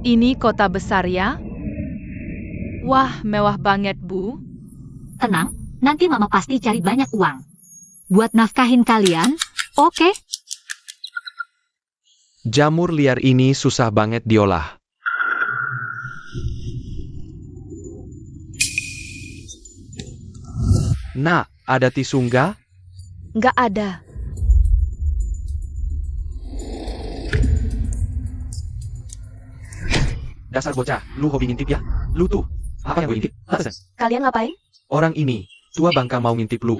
Ini kota besar ya? Wah, mewah banget, Bu. Tenang, nanti Mama pasti cari banyak uang. Buat nafkahin kalian, oke? Jamur liar ini susah banget diolah. Nak, ada tisu nggak? Nggak ada. Dasar bocah, lu hobi ngintip ya? Lu tuh, apa yang gue intip? Kalian ngapain? Orang ini, tua bangka mau ngintip lu.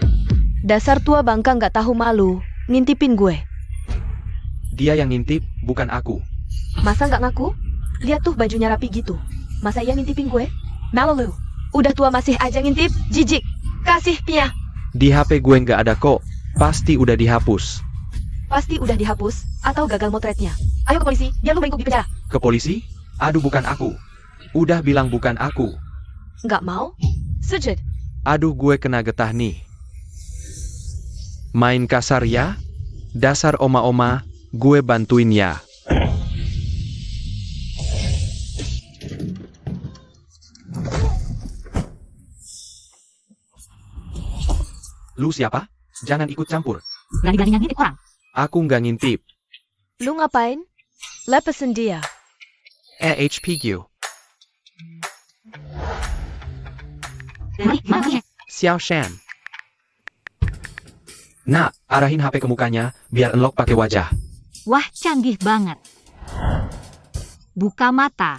Dasar tua bangka nggak tahu malu, ngintipin gue. Dia yang ngintip, bukan aku. Masa nggak ngaku? Lihat tuh bajunya rapi gitu. Masa ia ngintipin gue? Malu lu. Udah tua masih aja ngintip, jijik. Kasih pia. Di HP gue nggak ada kok. Pasti udah dihapus. Pasti udah dihapus, atau gagal motretnya. Ayo ke polisi, biar lu bengkok di penjara. Ke polisi? Aduh, bukan aku. Udah bilang bukan aku. Nggak mau? Sujud. Aduh, gue kena getah nih. Main kasar ya? Dasar oma-oma, gue bantuin ya. Lu siapa? Jangan ikut campur. Berani-beraninya ngintip orang. Aku nggak ngintip. Lu ngapain? Lepasin dia. HPQ. Mana punya? Xiao Shan. Nah, arahin HP ke mukanya, biar unlock pakai wajah. Wah, canggih banget. Buka mata.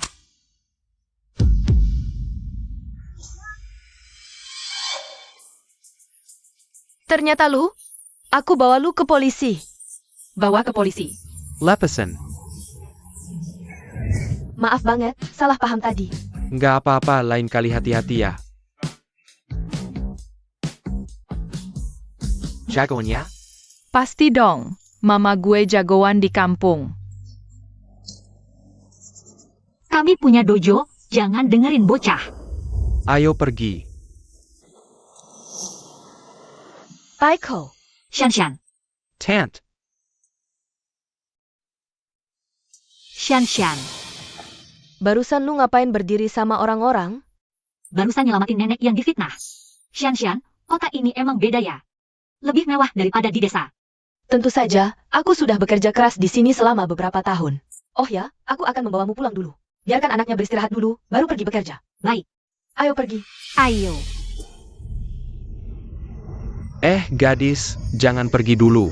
Ternyata lu? Aku bawa lu ke polisi. Bawa ke polisi. Lepasin. Maaf banget, salah paham tadi. Nggak apa-apa, lain kali hati-hati ya. Jagoan ya? Pasti dong, mama gue jagoan di kampung. Kami punya dojo, jangan dengerin bocah. Ayo pergi. Baiko. Shan-shan. Tant. Shan-shan. Barusan lu ngapain berdiri sama orang-orang? Barusan nyelamatin nenek yang difitnah. Shan-shan, kota ini emang beda ya. Lebih mewah daripada di desa. Tentu saja, aku sudah bekerja keras di sini selama beberapa tahun. Oh ya, aku akan membawamu pulang dulu. Biarkan anaknya beristirahat dulu, baru pergi bekerja. Baik. Ayo pergi. Ayo. Gadis, jangan pergi dulu.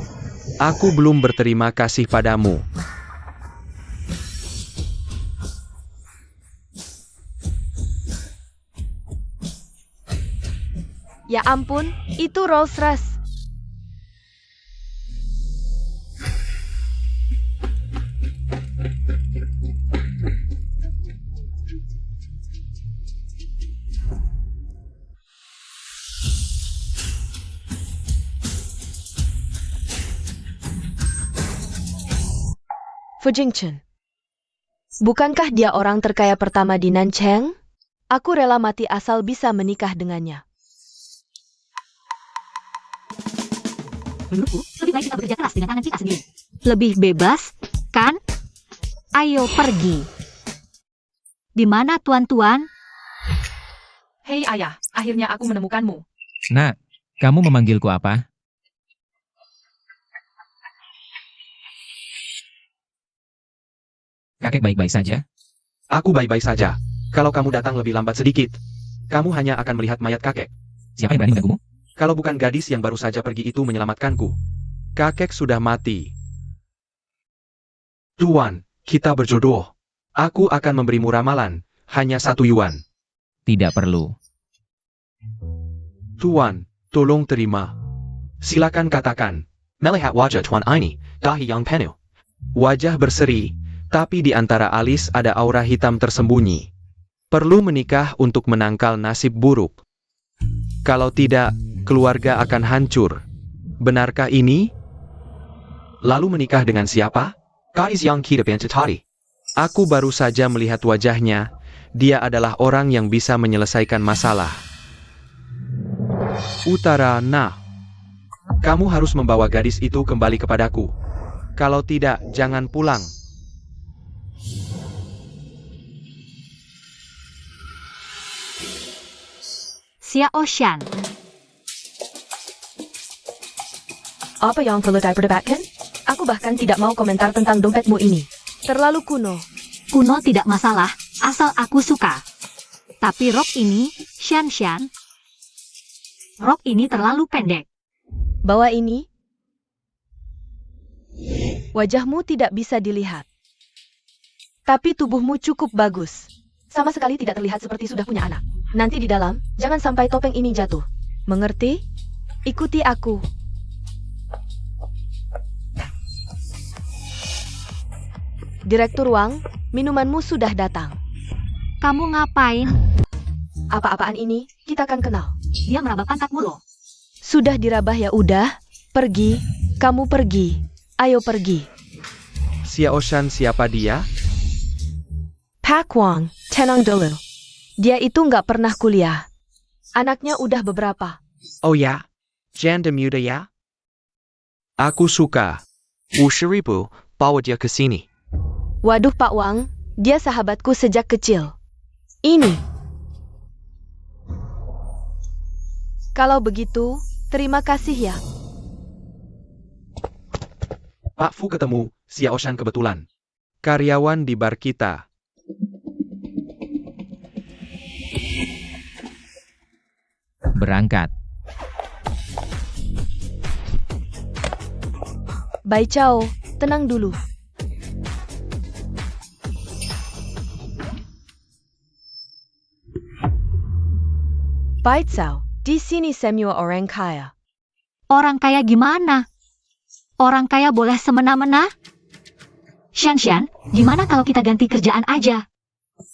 Aku belum berterima kasih padamu. Ya ampun, itu Rolls Royce. Fu Jingchen. Bukankah dia orang terkaya pertama di Nancheng? Aku rela mati asal bisa menikah dengannya. Menurutku, lebih baik kita bekerja keras dengan tangan kita sendiri. Lebih bebas, kan? Ayo pergi. Di mana tuan-tuan? Hei ayah, akhirnya aku menemukanmu. Nak, kamu memanggilku apa? Kakek baik-baik saja? Aku baik-baik saja. Kalau kamu datang lebih lambat sedikit, kamu hanya akan melihat mayat kakek. Siapa yang berani mengganggumu? Kalau bukan gadis yang baru saja pergi itu menyelamatkanku. Kakek sudah mati. Tuan, kita berjodoh. Aku akan memberimu ramalan, hanya 1 yuan. Tidak perlu. Tuan, tolong terima. Silakan katakan. Melihat wajah Tuan ini, dahi yang penuh. Wajah berseri, tapi di antara alis ada aura hitam tersembunyi. Perlu menikah untuk menangkal nasib buruk. Kalau tidak, keluarga akan hancur. Benarkah ini? Lalu menikah dengan siapa? Gadis yang hidup yang tadi. Aku baru saja melihat wajahnya. Dia adalah orang yang bisa menyelesaikan masalah. Utara, nah. Kamu harus membawa gadis itu kembali kepadaku. Kalau tidak, jangan pulang. Xiao Shan. Apa yang perlu diperdebatkan? Aku bahkan tidak mau komentar tentang dompetmu ini. Terlalu kuno. Kuno tidak masalah, asal aku suka. Tapi rok ini, Shan, rok ini terlalu pendek. Bawa ini. Wajahmu tidak bisa dilihat. Tapi tubuhmu cukup bagus. Sama sekali tidak terlihat seperti sudah punya anak. Nanti di dalam, jangan sampai topeng ini jatuh. Mengerti? Ikuti aku. Direktur Wang, minumanmu sudah datang. Kamu ngapain? Apa-apaan ini, kita akan kenal. Dia meraba pantatmu loh. Sudah dirabah ya udah. Pergi, kamu pergi. Ayo pergi. Xiao Shan siapa dia? Pak Wang, tenang dulu. Dia itu nggak pernah kuliah. Anaknya udah beberapa. Oh ya? Janda muda ya? Aku suka. 50.000, bawa dia ke sini. Waduh Pak Wang, dia sahabatku sejak kecil. Ini. Kalau begitu, terima kasih ya. Pak Fu ketemu, Xiao Shan kebetulan. Karyawan di bar kita. Berangkat. Bai Chao, tenang dulu. Bai Chao, di sini semua orang kaya. Orang kaya gimana? Orang kaya boleh semena-mena? Shan, gimana kalau kita ganti kerjaan aja?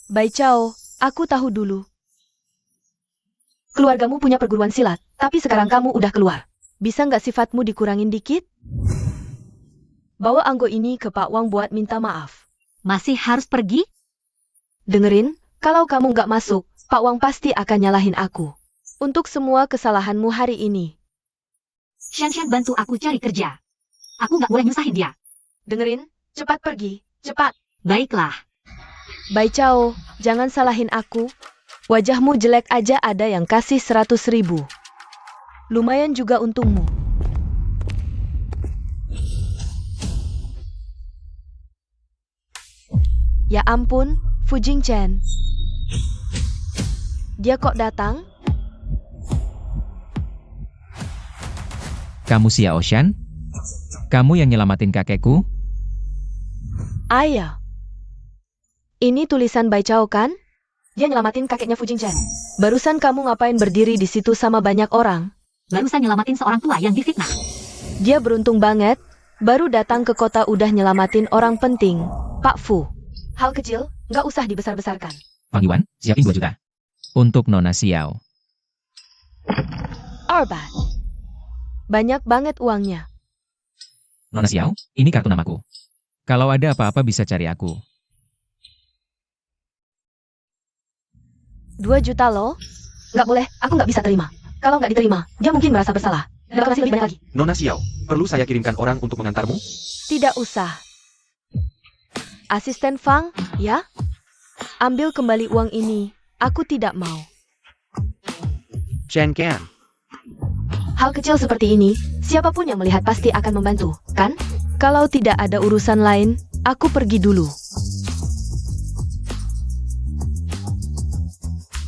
Bai Chao, aku tahu dulu. Keluargamu punya perguruan silat, tapi sekarang kamu udah keluar. Bisa nggak sifatmu dikurangin dikit? Bawa anggo ini ke Pak Wang buat minta maaf. Masih harus pergi? Dengerin, kalau kamu nggak masuk, Pak Wang pasti akan nyalahin aku. Untuk semua kesalahanmu hari ini. Shan, bantu aku cari kerja. Aku nggak boleh nyusahin dia. Dengerin, cepat pergi, cepat. Baiklah. Bai Chao, jangan salahin aku. Wajahmu jelek aja ada yang kasih 100.000. Lumayan juga untungmu. Ya ampun, Fu Jingchen. Dia kok datang? Kamu Xiao Shan? Kamu yang nyelamatin kakekku? Ayah. Ini tulisan Bai Chao kan? Dia nyelamatin kakeknya Fu Jingchen. Barusan kamu ngapain berdiri di situ sama banyak orang? Barusan nyelamatin seorang tua yang difitnah. Dia beruntung banget, baru datang ke kota udah nyelamatin orang penting, Pak Fu. Hal kecil, nggak usah dibesar-besarkan. Wang Yuan, siapin 2 juta. Untuk Nona Xiao. Arbat. Banyak banget uangnya. Nona Xiao, ini kartu namaku. Kalau ada apa-apa bisa cari aku. 2 juta loh? Nggak boleh, aku nggak bisa terima. Kalau nggak diterima, dia mungkin merasa bersalah. Dan bakal ngasih lebih banyak lagi. Nona Xiao, perlu saya kirimkan orang untuk mengantarmu? Tidak usah. Asisten Fang, ya? Ambil kembali uang ini. Aku tidak mau. Chen Gan. Hal kecil seperti ini, siapapun yang melihat pasti akan membantu, kan? Kalau tidak ada urusan lain, aku pergi dulu.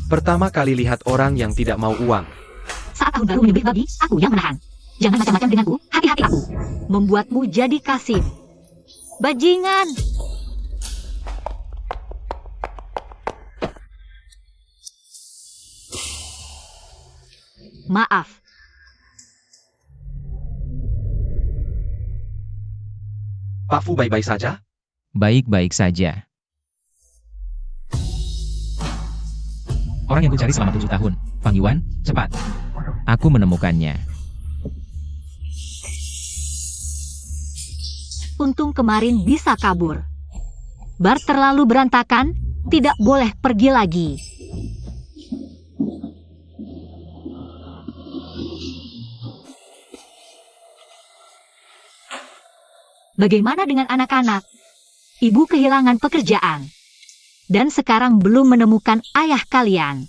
Pertama kali lihat orang yang tidak mau uang. Saat tahun baru menyebut babi, aku yang menahan. Jangan macam-macam denganku, hati-hati aku. Membuatmu jadi kasih. Bajingan! Maaf. Pak Fu baik-baik saja? Baik-baik saja. Orang yang ku cari selama 7 tahun. Wang Yuan, cepat. Aku menemukannya. Untung kemarin bisa kabur. Bar terlalu berantakan, tidak boleh pergi lagi. Bagaimana dengan anak-anak? Ibu kehilangan pekerjaan. Dan sekarang belum menemukan ayah kalian.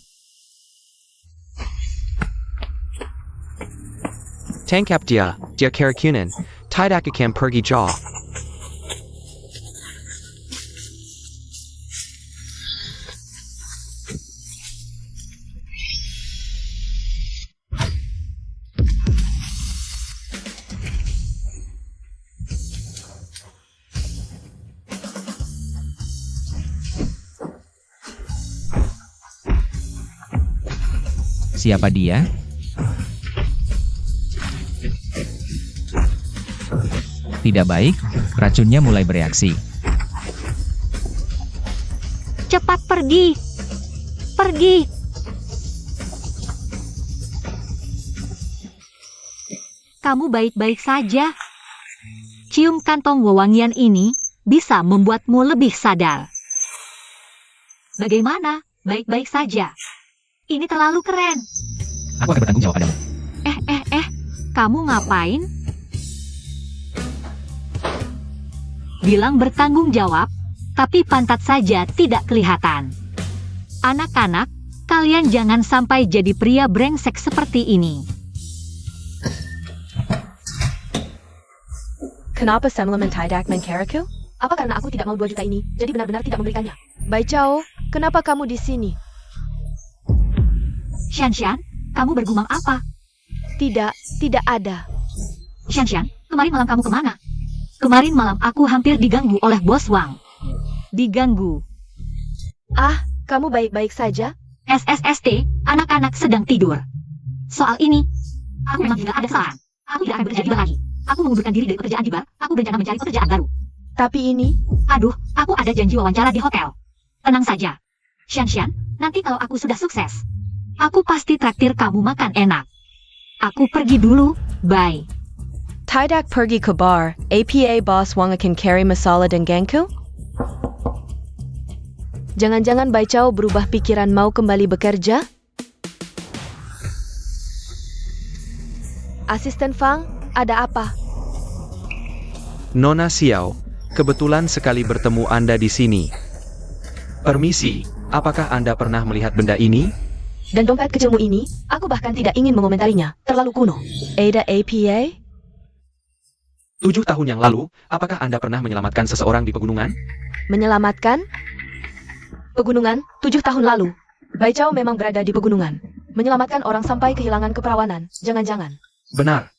Tangkap dia keracunan, tidak akan pergi jauh. Siapa dia? Tidak baik, racunnya mulai bereaksi. Cepat pergi. Pergi. Kamu baik-baik saja. Cium kantong wewangian ini bisa membuatmu lebih sadar. Bagaimana? Baik-baik saja. Ini terlalu keren. Aku akan bertanggung jawab padamu. Kamu ngapain? Bilang bertanggung jawab, tapi pantat saja tidak kelihatan. Anak-anak, kalian jangan sampai jadi pria brengsek seperti ini. Kenapa Semlem tidak mengkeraku? Apa karena aku tidak mau 2 juta ini, jadi benar-benar tidak memberikannya? Bai Chao, kenapa kamu di sini? Xian, kamu bergumam apa? Tidak ada. Xian, kemarin malam kamu kemana? Kemarin malam aku hampir diganggu oleh Bos Wang. Diganggu. Ah, kamu baik-baik saja? SSST, anak-anak sedang tidur. Soal ini, aku memang tidak ada salah. Aku tidak akan bekerja di bar lagi. Aku mengundurkan diri dari pekerjaan di bar. Aku berencana mencari pekerjaan baru. Tapi ini, Aduh, aku ada janji wawancara di hotel. Tenang saja. Xian, nanti kalau aku sudah sukses, aku pasti traktir kamu makan enak. Aku pergi dulu, bye. tidak pergi ke bar, APA Boss Wang akan carry masalah dan gangku? Jangan-jangan Bai Chao berubah pikiran mau kembali bekerja? Asisten Fang, ada apa? Nona Xiao, kebetulan sekali bertemu Anda di sini. Permisi, apakah Anda pernah melihat benda ini? Dan dompet kecilmu ini, aku bahkan tidak ingin mengomentarinya, terlalu kuno. Ada APA? 7 tahun yang lalu, apakah Anda pernah menyelamatkan seseorang di pegunungan? Menyelamatkan? Pegunungan, 7 tahun lalu. Bai Chao memang berada di pegunungan. Menyelamatkan orang sampai kehilangan keperawanan, jangan-jangan. Benar,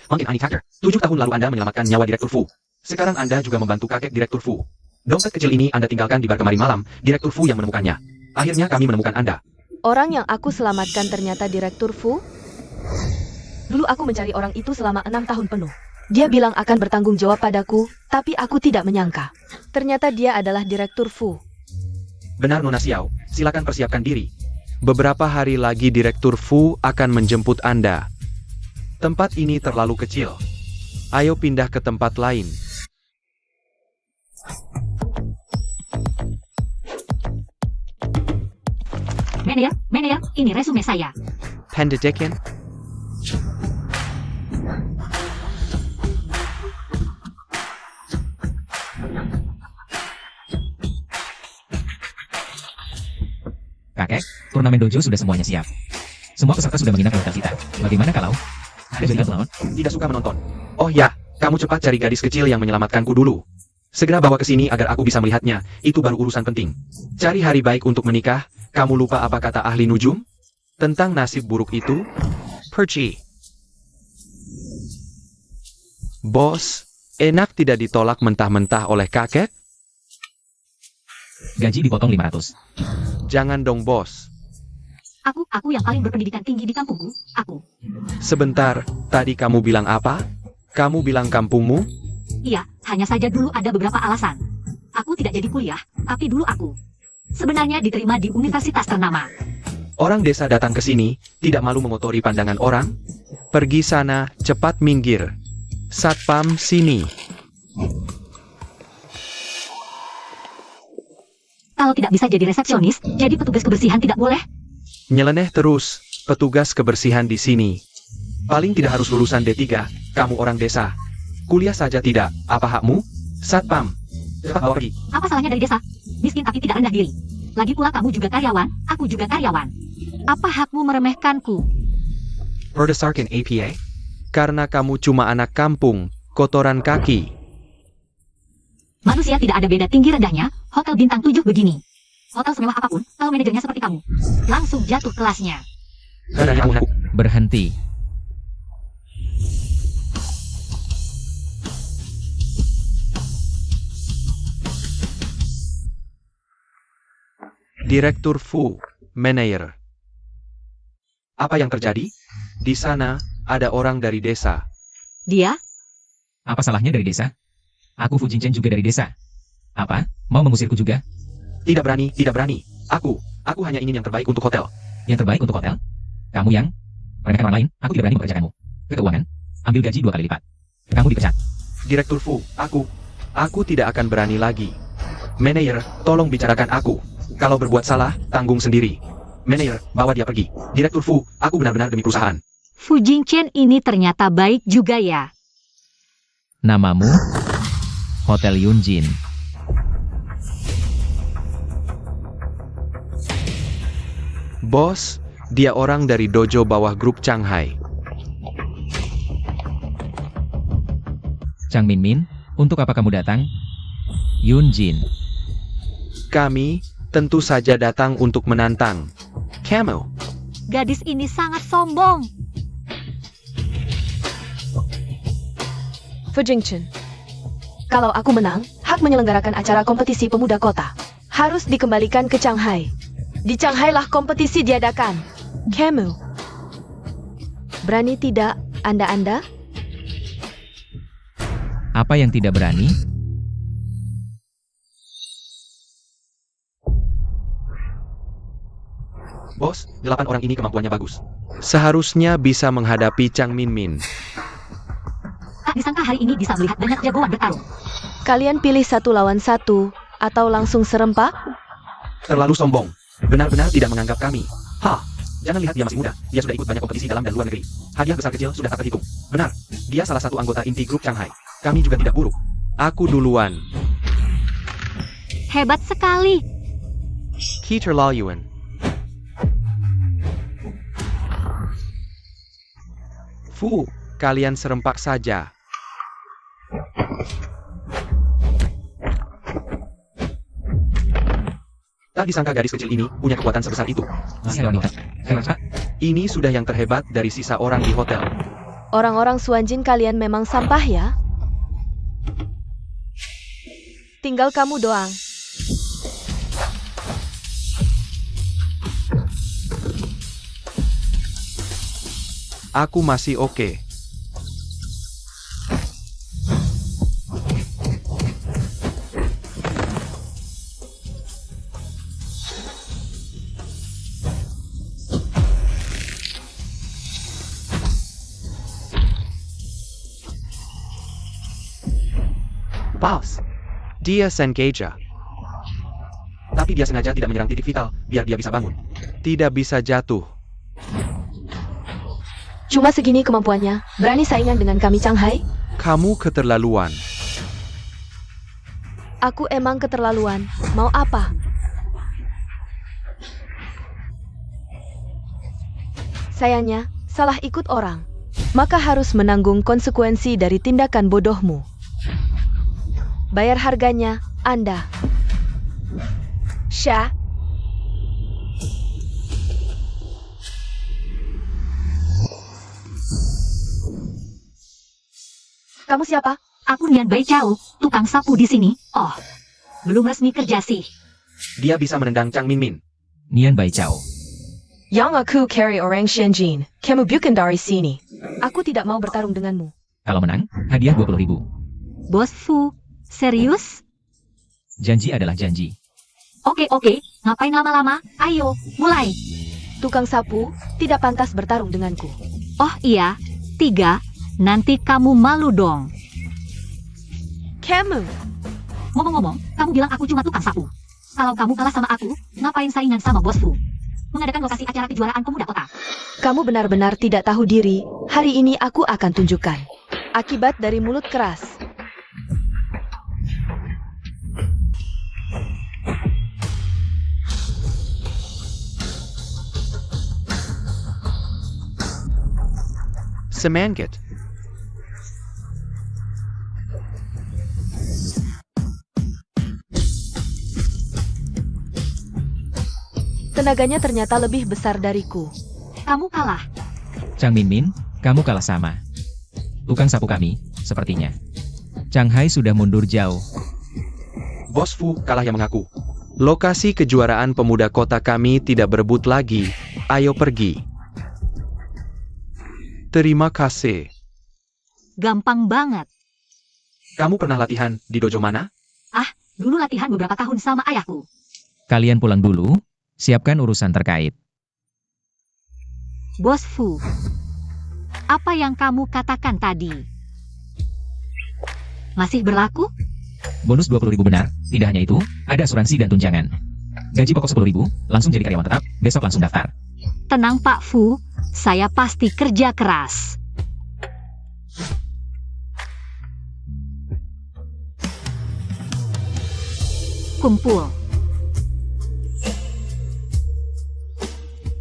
mungkin Ani Factor. 7 tahun lalu Anda menyelamatkan nyawa Direktur Fu. Sekarang Anda juga membantu kakek Direktur Fu. Dompet kecil ini Anda tinggalkan di bar kemarin malam, Direktur Fu yang menemukannya. Akhirnya kami menemukan Anda. Orang yang aku selamatkan ternyata Direktur Fu? Dulu aku mencari orang itu selama 6 tahun penuh. Dia bilang akan bertanggung jawab padaku, tapi aku tidak menyangka. Ternyata dia adalah Direktur Fu. Benar Nona Xiao, silakan persiapkan diri. Beberapa hari lagi Direktur Fu akan menjemput Anda. Tempat ini terlalu kecil. Ayo pindah ke tempat lain. Manager, ini resume saya. Pendidikan? Kakek, turnamen dojo sudah semuanya siap. Semua peserta sudah menginap di hotel kita. Bagaimana kalau Anda juga melawan? Tidak suka menonton. Oh ya, kamu cepat cari gadis kecil yang menyelamatkanku dulu. Segera bawa ke sini agar aku bisa melihatnya, itu baru urusan penting. Cari hari baik untuk menikah, kamu lupa apa kata ahli nujum? Tentang nasib buruk itu? Perci. Bos, enak tidak ditolak mentah-mentah oleh kakek? Gaji dipotong 500. Jangan dong bos. Aku yang paling berpendidikan tinggi di kampungku. Aku. Sebentar, tadi kamu bilang apa? Kamu bilang kampungmu? Iya, hanya saja dulu ada beberapa alasan. Aku tidak jadi kuliah, tapi dulu aku sebenarnya diterima di universitas ternama. Orang desa datang ke sini, tidak malu mengotori pandangan orang? Pergi sana, cepat minggir. Satpam, sini. Kalau tidak bisa jadi resepsionis, jadi petugas kebersihan tidak boleh. Nyeleneh terus, petugas kebersihan di sini. Paling tidak harus lulusan D3, kamu orang desa. Kuliah saja tidak, apa hakmu? Satpam, cepat bawa pergi. Apa salahnya dari desa? Miskin tapi tidak rendah diri. Lagi pula kamu juga karyawan, aku juga karyawan. Apa hakmu meremehkanku? Berdasarkan APA, Karena kamu cuma anak kampung, kotoran kaki. Manusia tidak ada beda tinggi rendahnya, hotel bintang 7 begini. Hotel semewah apapun, kalau manajernya seperti kamu, langsung jatuh kelasnya. Berhenti. Direktur Fu, manajer. Apa yang terjadi? Di sana, ada orang dari desa. Dia? Apa salahnya dari desa? Aku Fu Jingchen juga dari desa. Apa? Mau mengusirku juga? Tidak berani, tidak berani. Aku hanya ingin yang terbaik untuk hotel. Yang terbaik untuk hotel? Kamu yang meremehkan orang lain, aku tidak berani mempekerjakanmu. Ke keuangan, ambil gaji 2 kali lipat. Kamu dipecat. Direktur Fu, aku tidak akan berani lagi. Manajer, tolong bicarakan aku. Kalau berbuat salah, tanggung sendiri. Manajer, bawa dia pergi. Direktur Fu, aku benar-benar demi perusahaan. Fu Jingchen ini ternyata baik juga ya. Namamu? Hotel Yunjin. Bos, dia orang dari dojo bawah grup Shanghai. Chang Min, untuk apa kamu datang? Yunjin. Kami, tentu saja datang untuk menantang kamu. Gadis ini sangat sombong. Fu Jingchen. Kalau aku menang, hak menyelenggarakan acara kompetisi pemuda kota harus dikembalikan ke Shanghai. Di Shanghai lah kompetisi diadakan. Kamu. Berani tidak, Anda? Apa yang tidak berani? Bos, 8 orang ini kemampuannya bagus. Seharusnya bisa menghadapi Chang Min. Tak disangka hari ini bisa melihat banyak jagoan bertarung. Kalian pilih 1 lawan 1, atau langsung serempak? Terlalu sombong. Benar-benar tidak menganggap kami. Jangan lihat dia masih muda. Dia sudah ikut banyak kompetisi dalam dan luar negeri. Hadiah besar kecil sudah tak terhitung. Benar. Dia salah satu anggota inti grup Shanghai. Kami juga tidak buruk. Aku duluan. Hebat sekali. Keterlaluan. Fu, kalian serempak saja. Tak disangka gadis kecil ini punya kekuatan sebesar itu. Masih ada wanita. Ini sudah yang terhebat dari sisa orang di hotel. Orang-orang Suanjin kalian memang sampah ya? Tinggal kamu doang. Aku masih oke. Pause. Dia sengaja. Tapi dia sengaja tidak menyerang titik vital, biar dia bisa bangun. Tidak bisa jatuh. Cuma segini kemampuannya. Berani saingan dengan kami Shanghai? Kamu keterlaluan. Aku emang keterlaluan. Mau apa? Sayangnya, salah ikut orang. Maka harus menanggung konsekuensi dari tindakan bodohmu. Bayar harganya, Anda. Syah. Kamu siapa? Aku Nian Bai Chao, tukang sapu di sini. Oh, belum resmi kerja sih. Dia bisa menendang Chang Min. Nian Bai Chao. Yang aku carry orang Shenzhen. Kamu bukan dari sini. Aku tidak mau bertarung denganmu. Kalau menang, hadiah 20.000. Bos Fu, serius? Janji adalah janji. Oke, ngapain lama-lama? Ayo, mulai. Tukang sapu, tidak pantas bertarung denganku. Oh iya, 3, nanti kamu malu dong. Kamu. Ngomong-ngomong, kamu bilang aku cuma tukang sapu. Kalau kamu kalah sama aku, ngapain saingan sama Bos Fu? Mengadakan lokasi acara kejuaraan pemuda kota. Kamu benar-benar tidak tahu diri. Hari ini aku akan tunjukkan. Akibat dari mulut keras. Semangat. Tenaganya ternyata lebih besar dariku. Kamu kalah. Chang Min, kamu kalah sama tukang sapu kami, sepertinya. Chang Hai sudah mundur jauh. Bos Fu kalah yang mengaku. Lokasi kejuaraan pemuda kota kami tidak berebut lagi. Ayo pergi. Terima kasih. Gampang banget. Kamu pernah latihan di dojo mana? Dulu latihan beberapa tahun sama ayahku. Kalian pulang dulu, siapkan urusan terkait. Bos Fu, apa yang kamu katakan tadi? Masih berlaku? Bonus 20.000 benar, tidak hanya itu, ada asuransi dan tunjangan. Gaji pokok 10.000, langsung jadi karyawan tetap, besok langsung daftar. Tenang Pak Fu, saya pasti kerja keras. Kumpul.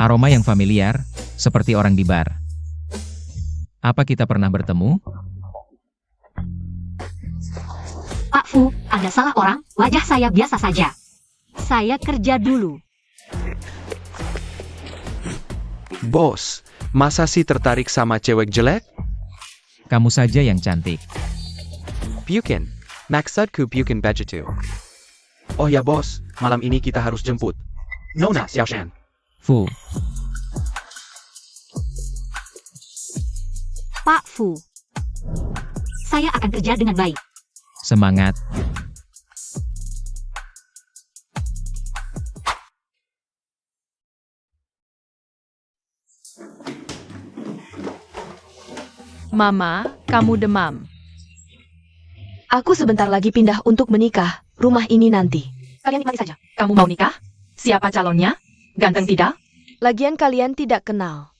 Aroma yang familiar, seperti orang di bar. Apa kita pernah bertemu? Pak Fu, Anda salah orang, wajah saya biasa saja. Saya kerja dulu. Bos, masa sih tertarik sama cewek jelek? Kamu saja yang cantik. Pukin. Maksudku Pukin Begitu. Oh ya bos, malam ini kita harus jemput Nona Xiaoshan. Fu, Pak Fu, saya akan kerja dengan baik. semangat. Mama, kamu demam. Aku sebentar lagi pindah untuk menikah. Rumah ini nanti. Kalian nikmati saja. Kamu mau nikah? Siapa calonnya? Ganteng tidak? Lagian kalian tidak kenal.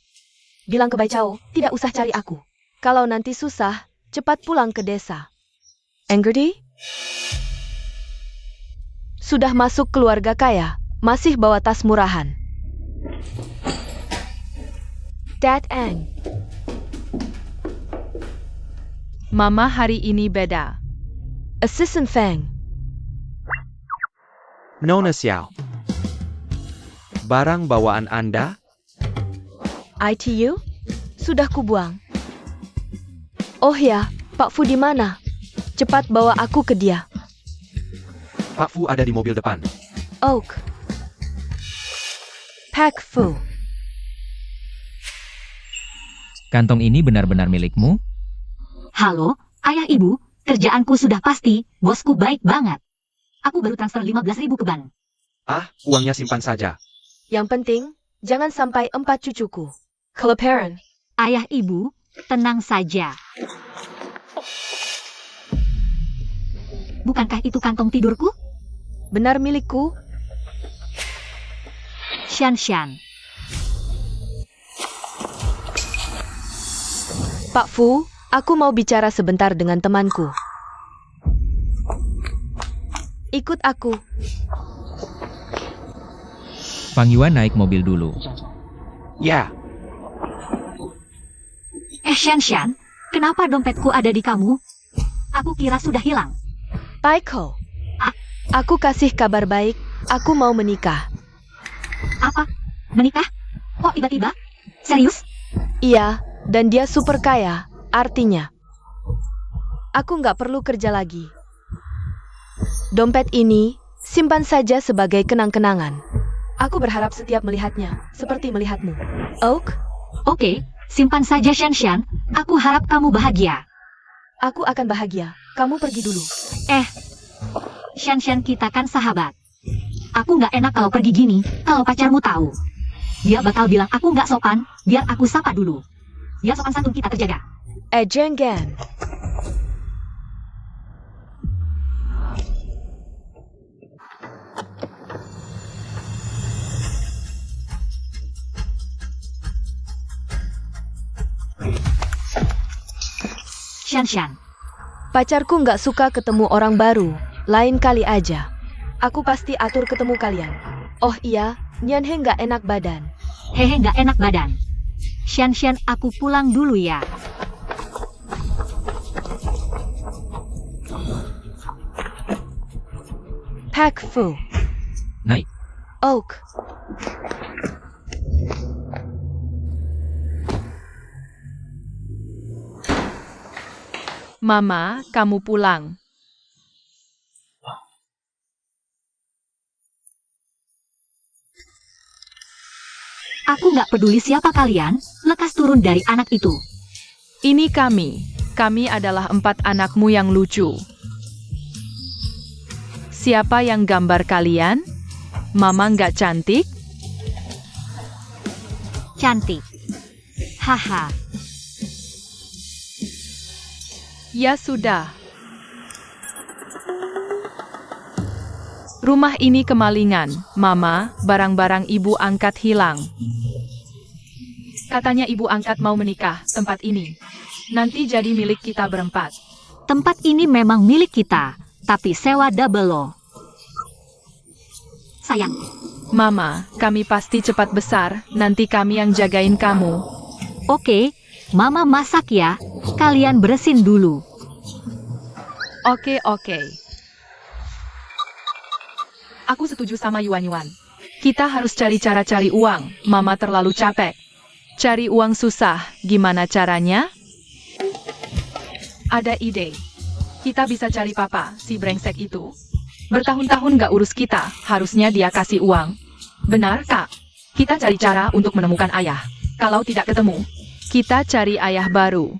Bilang ke Bai Chao, tidak usah cari aku. Kalau nanti susah, cepat pulang ke desa. Engerti? Sudah masuk keluarga kaya, masih bawa tas murahan. Dad Eng. Mama hari ini beda. Assistant Feng. Nona Xiao. Barang bawaan Anda? ITU? Sudah kubuang. Oh ya, Pak Fu di mana? Cepat bawa aku ke dia. Pak Fu ada di mobil depan. Oak. Pak Fu. Kantong ini benar-benar milikmu? Halo, ayah ibu, kerjaanku sudah pasti, bosku baik banget. Aku baru transfer 15.000 ke bank. Ah, uangnya simpan saja. Yang penting, jangan sampai 4 cucuku. Keleparan. Ayah ibu, tenang saja. Bukankah itu kantong tidurku? Benar milikku? Shan Shan. Pak Fu, aku mau bicara sebentar dengan temanku. Ikut aku. Fang Yuan naik mobil dulu. Ya, Shan Shan, kenapa dompetku ada di kamu? Aku kira sudah hilang. Paiko. Aku kasih kabar baik, aku mau menikah. Apa? Menikah? Kok tiba-tiba? Serius? Iya, dan dia super kaya, artinya. Aku nggak perlu kerja lagi. Dompet ini, simpan saja sebagai kenang-kenangan. Aku berharap setiap melihatnya, seperti melihatmu. Oak, Oke, simpan saja Shan Shan. Aku harap kamu bahagia. aku akan bahagia. Kamu pergi dulu. Shan Shan, kita kan sahabat. Aku nggak enak kalau pergi gini, kalau pacarmu tahu. Dia bakal bilang aku nggak sopan, biar aku sapa dulu. Biar sopan santun kita terjaga. Jenggan. Shan Shan, Pacarku nggak suka ketemu orang baru. Lain kali aja. Aku pasti atur ketemu kalian. Oh iya, Nyanhe nggak enak badan. hehe nggak enak badan. Shan Shan, aku pulang dulu ya. Pak Fu. Naik. Oak. Mama, kamu pulang. Aku nggak peduli siapa kalian, lekas turun dari anak itu. Ini kami. Kami adalah 4 anakmu yang lucu. Siapa yang gambar kalian? Mama nggak cantik? Cantik. Haha. Ya sudah. Rumah ini kemalingan, Mama. Barang-barang ibu angkat hilang. Katanya ibu angkat mau menikah, tempat ini. Nanti jadi milik kita berempat. Tempat ini memang milik kita, tapi sewa double loh. Sayang, Mama, kami pasti cepat besar, nanti kami yang jagain kamu. oke, Mama masak ya. Kalian beresin dulu. Oke. Aku setuju sama Yuan. Kita harus cari cara cari uang, Mama terlalu capek. Cari uang susah, gimana caranya? Ada ide. Kita bisa cari Papa, si brengsek itu. Bertahun-tahun gak urus kita, harusnya dia kasih uang. Benar, Kak. Kita cari cara untuk menemukan ayah. Kalau tidak ketemu, kita cari ayah baru.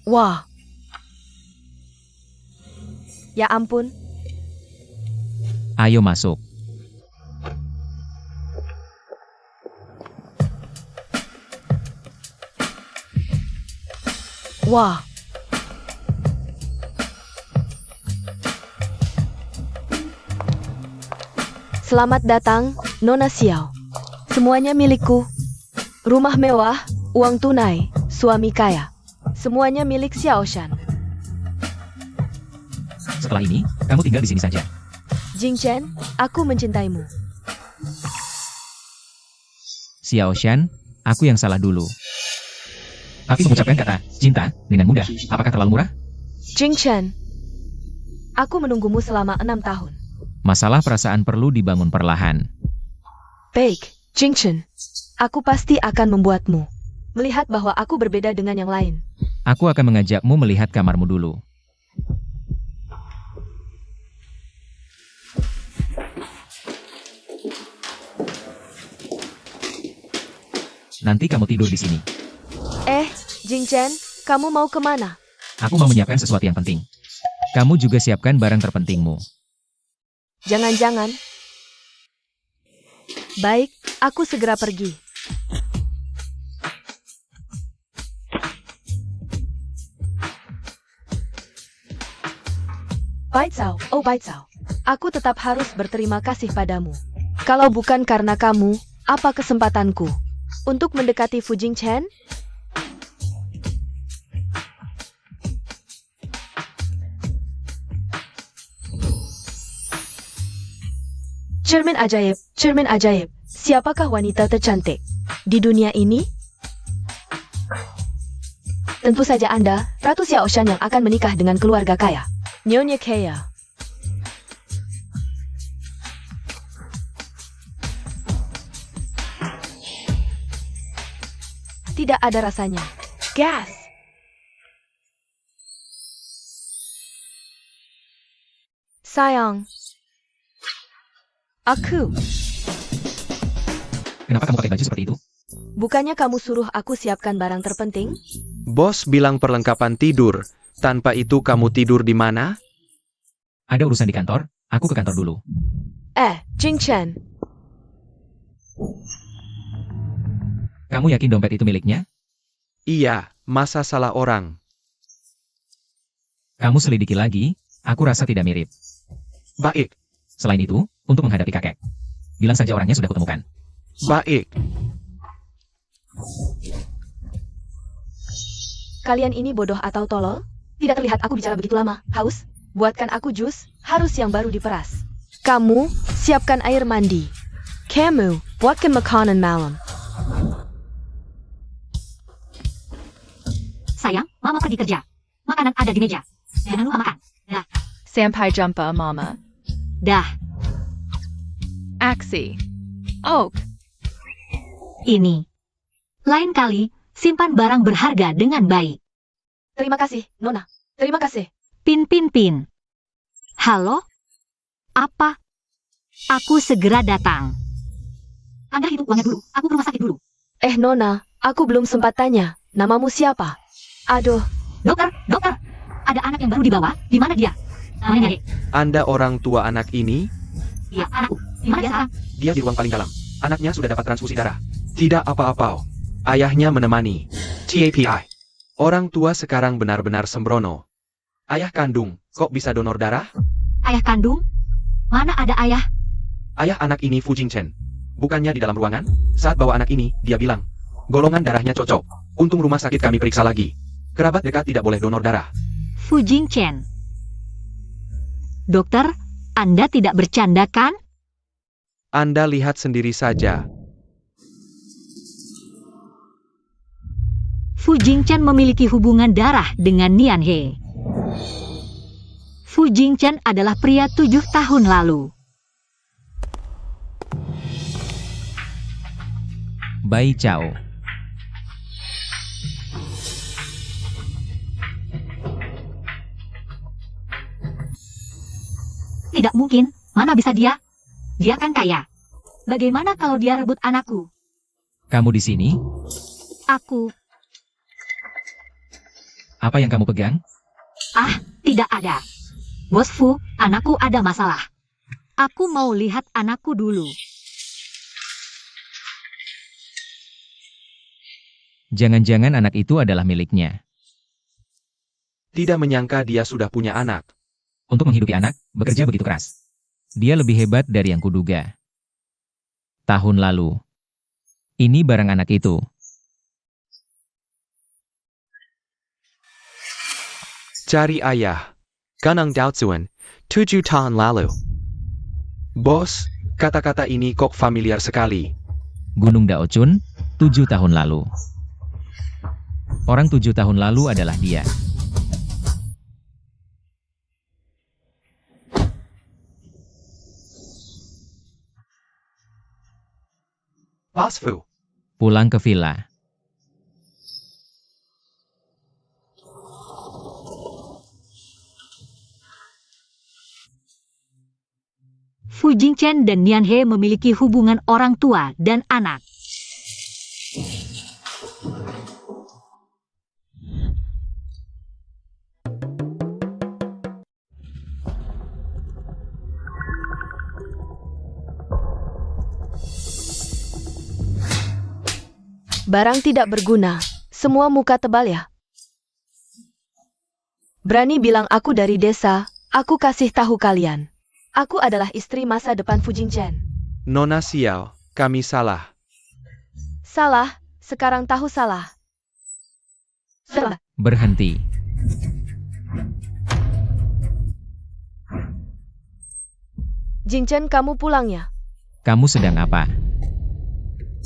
Wah. Ya ampun. Ayo masuk. Wah. Selamat datang, Nona Xiao. Semuanya milikku. Rumah mewah, uang tunai, suami kaya. Semuanya milik Xiao Shan. Setelah ini, kamu tinggal di sini saja. Jing Chen, aku mencintaimu. Xiao Shan, aku yang salah dulu. Tapi mengucapkan kata cinta dengan mudah, apakah terlalu murah? Jing Chen, aku menunggumu selama 6 tahun. Masalah perasaan perlu dibangun perlahan. Baik, Jing Chen. Aku pasti akan membuatmu melihat bahwa aku berbeda dengan yang lain. Aku akan mengajakmu melihat kamarmu dulu. Nanti kamu tidur di sini. Jing Chen, kamu mau kemana? Aku mau menyiapkan sesuatu yang penting. Kamu juga siapkan barang terpentingmu. Jangan-jangan. Baik, aku segera pergi. Baicao, oh Baicao. Aku tetap harus berterima kasih padamu. Kalau bukan karena kamu, apa kesempatanku untuk mendekati Fu Jingchen? Cermin ajaib. Siapakah wanita tercantik di dunia ini? Tentu saja Anda, Ratu Xiao Shan yang akan menikah dengan keluarga kaya. Nyonya kaya. Tidak ada rasanya. Gas. Sayang. Aku. Kenapa kamu pakai baju seperti itu? Bukannya kamu suruh aku siapkan barang terpenting? Bos bilang perlengkapan tidur. Tanpa itu kamu tidur di mana? Ada urusan di kantor, aku ke kantor dulu. Jing Chen. Kamu yakin dompet itu miliknya? Iya, masa salah orang. Kamu selidiki lagi, aku rasa tidak mirip. Baik, Selain itu, untuk menghadapi kakek. Bilang saja orangnya sudah kutemukan. baik. Kalian ini bodoh atau tolol? Tidak terlihat aku bicara begitu lama. Haus? Buatkan aku jus, harus yang baru diperas. Kamu, siapkan air mandi. Kamu, buatkan makanan malam. Sayang, Mama pergi kerja. Makanan ada di meja. Jangan lupa makan. Dah. Sampai jumpa, Mama. Dah. Aksi. Oak. ini. Lain kali, simpan barang berharga dengan baik. Terima kasih, Nona. Terima kasih. Pin. Halo? Apa? Aku segera datang. Anda hidup uangnya dulu, aku ke rumah sakit dulu. Nona, aku belum sempat tanya. Namamu siapa? Aduh, Dokter, ada anak yang baru dibawa, di mana dia? Namanya Dek. Anda orang tua anak ini? Iya, anakku. Di mana dia sekarang? Dia di ruang paling dalam. Anaknya sudah dapat transfusi darah. Tidak apa-apa. Ayahnya menemani. TAPI. Orang tua sekarang benar-benar sembrono. Ayah kandung, kok bisa donor darah? Ayah kandung? Mana ada ayah? Ayah anak ini Fu Jingchen. Bukannya di dalam ruangan? Saat bawa anak ini, dia bilang, golongan darahnya cocok. Untung rumah sakit kami periksa lagi. Kerabat dekat tidak boleh donor darah. Fu Jingchen. Dokter, Anda tidak bercanda kan? Anda lihat sendiri saja. Fu Jingchen memiliki hubungan darah dengan Nian He. Fu Jingchen adalah pria 7 tahun lalu. Bai Chao. Tidak mungkin, mana bisa dia? Dia kan kaya. Bagaimana kalau dia rebut anakku? Kamu di sini? Aku, Apa yang kamu pegang? tidak ada. Bos Fu, anakku ada masalah. Aku mau lihat anakku dulu. Jangan-jangan anak itu adalah miliknya. Tidak menyangka dia sudah punya anak. Untuk menghidupi anak, bekerja begitu keras. Dia lebih hebat dari yang kuduga. Tahun lalu. Ini barang anak itu. Cari ayah. Ganang Daozuan, 7 tahun lalu. Bos, kata-kata ini kok familiar sekali. Gunung Daochun, 7 tahun lalu. Orang 7 tahun lalu adalah dia. Bos Fu. Pulang ke villa. Fu Jingchen dan Nian He memiliki hubungan orang tua dan anak. barang tidak berguna. Semua muka tebal ya. Berani bilang aku dari desa, aku kasih tahu kalian. Aku adalah istri masa depan Fu Jingchen. Nona Xiao, kami salah. Salah, sekarang tahu salah. Salah. Berhenti. Jingchen, kamu pulang ya. Kamu sedang apa?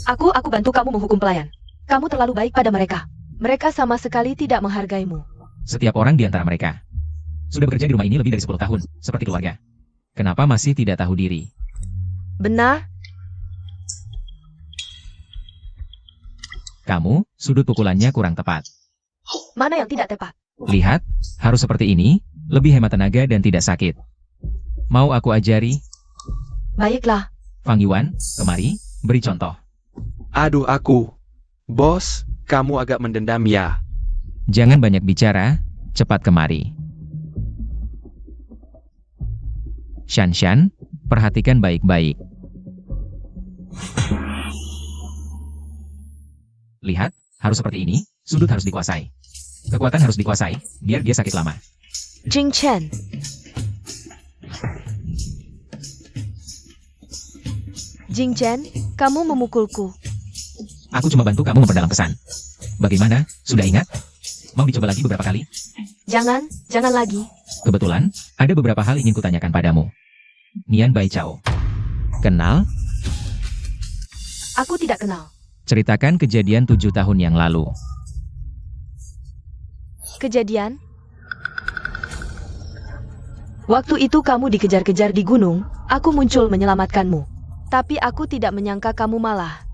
Aku bantu kamu menghukum pelayan. Kamu terlalu baik pada mereka. Mereka sama sekali tidak menghargaimu. Setiap orang di antara mereka sudah bekerja di rumah ini lebih dari 10 tahun, seperti keluarga. Kenapa masih tidak tahu diri? Benar? Kamu, sudut pukulannya kurang tepat. Mana yang tidak tepat? Lihat, harus seperti ini, lebih hemat tenaga dan tidak sakit. Mau aku ajari? Baiklah. Fang Yuan, kemari, beri contoh. Aduh aku. Bos, kamu agak mendendam ya. Jangan banyak bicara, cepat kemari. Shan, perhatikan baik-baik. Lihat, harus seperti ini, sudut harus dikuasai. Kekuatan harus dikuasai, biar dia sakit lama. Jingchen. Jingchen, kamu memukulku. Aku cuma bantu kamu memperdalam pesan. Bagaimana, sudah ingat? Mau dicoba lagi beberapa kali? Jangan lagi. Kebetulan, ada beberapa hal ingin kutanyakan padamu. Nian Bai Chao. Kenal? Aku tidak kenal. Ceritakan kejadian 7 tahun yang lalu. Kejadian? Waktu itu kamu dikejar-kejar di gunung, aku muncul menyelamatkanmu. Tapi aku tidak menyangka kamu malah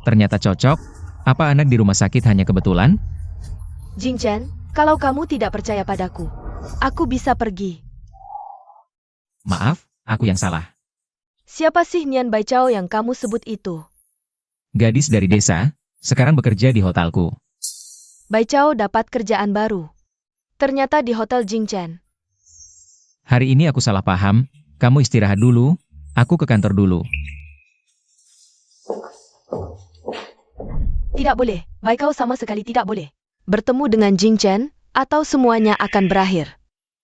Ternyata cocok. Apa anak di rumah sakit hanya kebetulan? Jing Chen, kalau kamu tidak percaya padaku, aku bisa pergi. Maaf, aku yang salah. Siapa sih Nian Baichao yang kamu sebut itu? Gadis dari desa, sekarang bekerja di hotelku. Baichao dapat kerjaan baru. Ternyata di Hotel Jing Chen. Hari ini aku salah paham, kamu istirahat dulu, aku ke kantor dulu. Tidak boleh, Baichao sama sekali tidak boleh bertemu dengan Jing Chen, atau semuanya akan berakhir.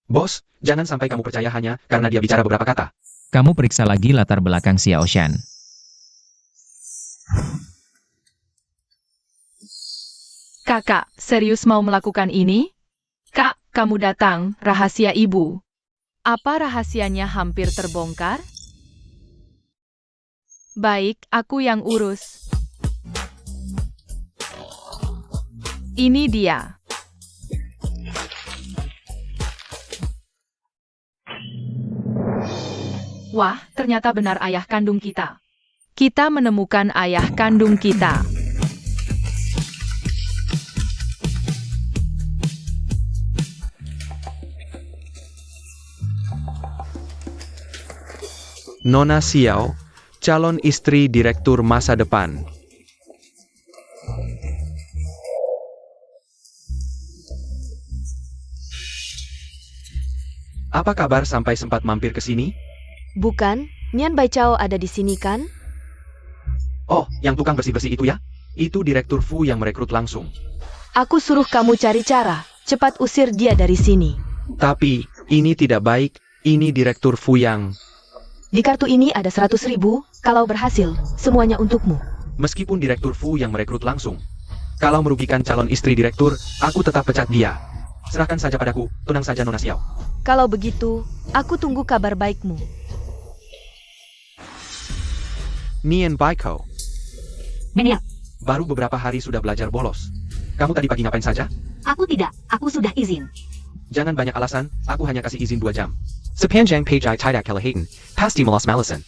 Bos, jangan sampai kamu percaya hanya karena dia bicara beberapa kata. Kamu periksa lagi latar belakang Xiao Shan. Kakak, serius mau melakukan ini? Kak, kamu datang, rahasia ibu. Apa rahasianya hampir terbongkar? Baik, aku yang urus. Ini dia. Wah, ternyata benar ayah kandung kita. Kita menemukan ayah kandung kita. Nona Xiao, calon istri direktur masa depan. Apa kabar sampai sempat mampir ke sini? Bukan, Nian Baichao ada di sini kan? Oh, yang tukang bersih-bersih itu ya? Itu Direktur Fu yang merekrut langsung. Aku suruh kamu cari cara, cepat usir dia dari sini. Tapi, ini tidak baik, ini Direktur Fu yang... Di kartu ini ada 100.000, kalau berhasil, semuanya untukmu. Meskipun Direktur Fu yang merekrut langsung. Kalau merugikan calon istri direktur, aku tetap pecat dia. Serahkan saja padaku, tenang saja Nona Xiao. Kalau begitu, aku tunggu kabar baikmu. Nian Baichao, Manajer, baru beberapa hari sudah belajar bolos. Kamu tadi pagi ngapain saja? aku tidak, aku sudah izin. Jangan banyak alasan, aku hanya kasih izin 2 jam. Sepanjang page tidak kelihatan, pasti malas-malasan.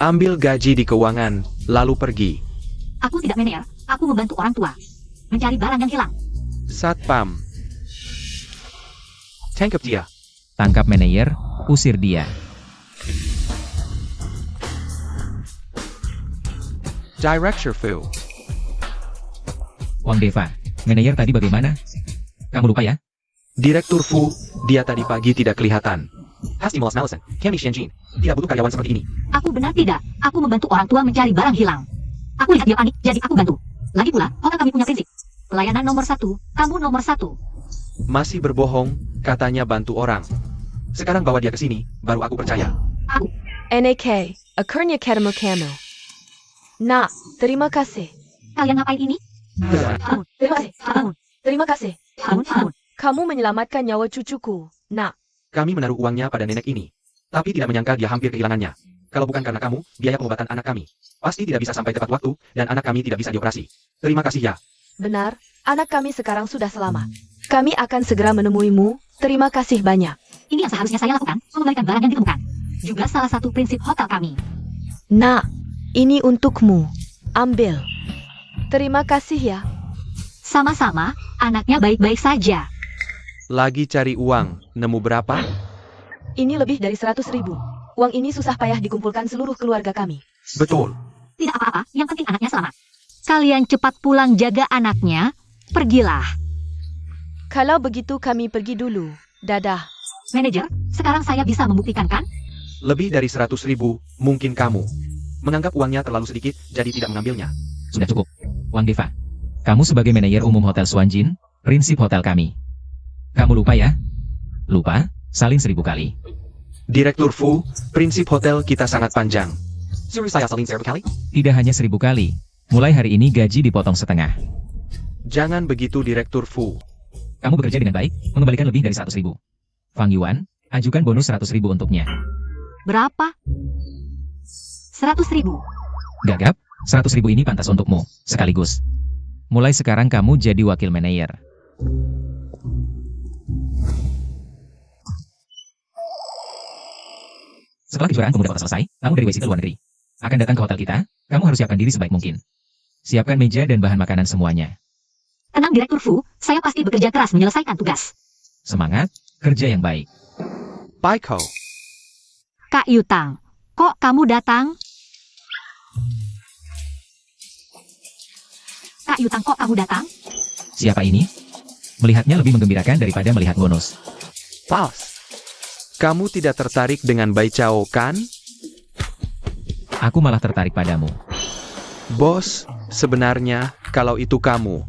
Ambil gaji di keuangan, lalu pergi. Aku tidak manajer, aku membantu orang tua. Mencari barang yang hilang. Satpam. Tangkap dia. Tangkap manajer, usir dia. Director Fu. Wang Deva, manajer tadi bagaimana? Kamu lupa ya? Direktur Fu, dia tadi pagi tidak kelihatan. Pasti malas-malasan, kami Shenjin. Tidak butuh karyawan seperti ini. Aku benar tidak, aku membantu orang tua mencari barang hilang. Aku lihat dia panik, jadi aku bantu. Lagi pula, hotel kami punya prinsip. Pelayanan nomor 1, kamu nomor 1. Masih berbohong, katanya bantu orang. Sekarang bawa dia ke sini, baru aku percaya. Aku, NAK, akhirnya ketemu kamu. Nah, terima kasih. kalian ngapain ini? Bangun, terima kasih. Bangun, terima kasih. Bangun. Kamu menyelamatkan nyawa cucuku. Nah, Kami menaruh uangnya pada nenek ini. Tapi tidak menyangka dia hampir kehilangannya. Kalau bukan karena kamu, biaya pengobatan anak kami pasti tidak bisa sampai tepat waktu, dan anak kami tidak bisa dioperasi. Terima kasih ya. benar, anak kami sekarang sudah selamat. Kami akan segera menemuimu. Terima kasih banyak. Ini yang seharusnya saya lakukan, mengembalikan barang yang ditemukan. Juga salah satu prinsip hotel kami. Nah, ini untukmu. Ambil. Terima kasih ya. Sama-sama, anaknya baik-baik saja. Lagi cari uang, nemu berapa? Ini lebih dari 100.000. Uang ini susah payah dikumpulkan seluruh keluarga kami. Betul. Tidak apa-apa, yang penting anaknya selamat. Kalian cepat pulang jaga anaknya, pergilah. Kalau begitu kami pergi dulu. Dadah. Manajer, sekarang saya bisa membuktikan kan? Lebih dari 100.000, mungkin kamu menganggap uangnya terlalu sedikit, jadi tidak mengambilnya. Sudah cukup. Wang Deva, kamu sebagai manajer umum Hotel Suanjin, prinsip hotel kami. Kamu lupa ya? Lupa? Salin 1000 kali. Direktur Fu, prinsip hotel kita sangat panjang. Serius saya saling 1000 kali? Tidak hanya 1000 kali. Mulai hari ini gaji dipotong setengah. Jangan begitu Direktur Fu. Kamu bekerja dengan baik, mengembalikan lebih dari 100.000. Fang Yuan, ajukan bonus 100.000 untuknya. Berapa? 100.000. Gagap, 100.000 ini pantas untukmu, sekaligus. Mulai sekarang kamu jadi wakil manajer. Setelah kejuaraan pemuda kota selesai, kamu dari WC ke luar negeri. Akan datang ke hotel kita, kamu harus siapkan diri sebaik mungkin. Siapkan meja dan bahan makanan semuanya. Tenang Direktur Fu, saya pasti bekerja keras menyelesaikan tugas. Semangat, kerja yang baik. Baiko. Kak Yutang, kok kamu datang? Kak Yutang, kok kamu datang? Siapa ini? Melihatnya lebih menggembirakan daripada melihat bonus. Paus. Kamu tidak tertarik dengan Bai Chao, kan? Aku malah tertarik padamu. Bos, sebenarnya, kalau itu kamu.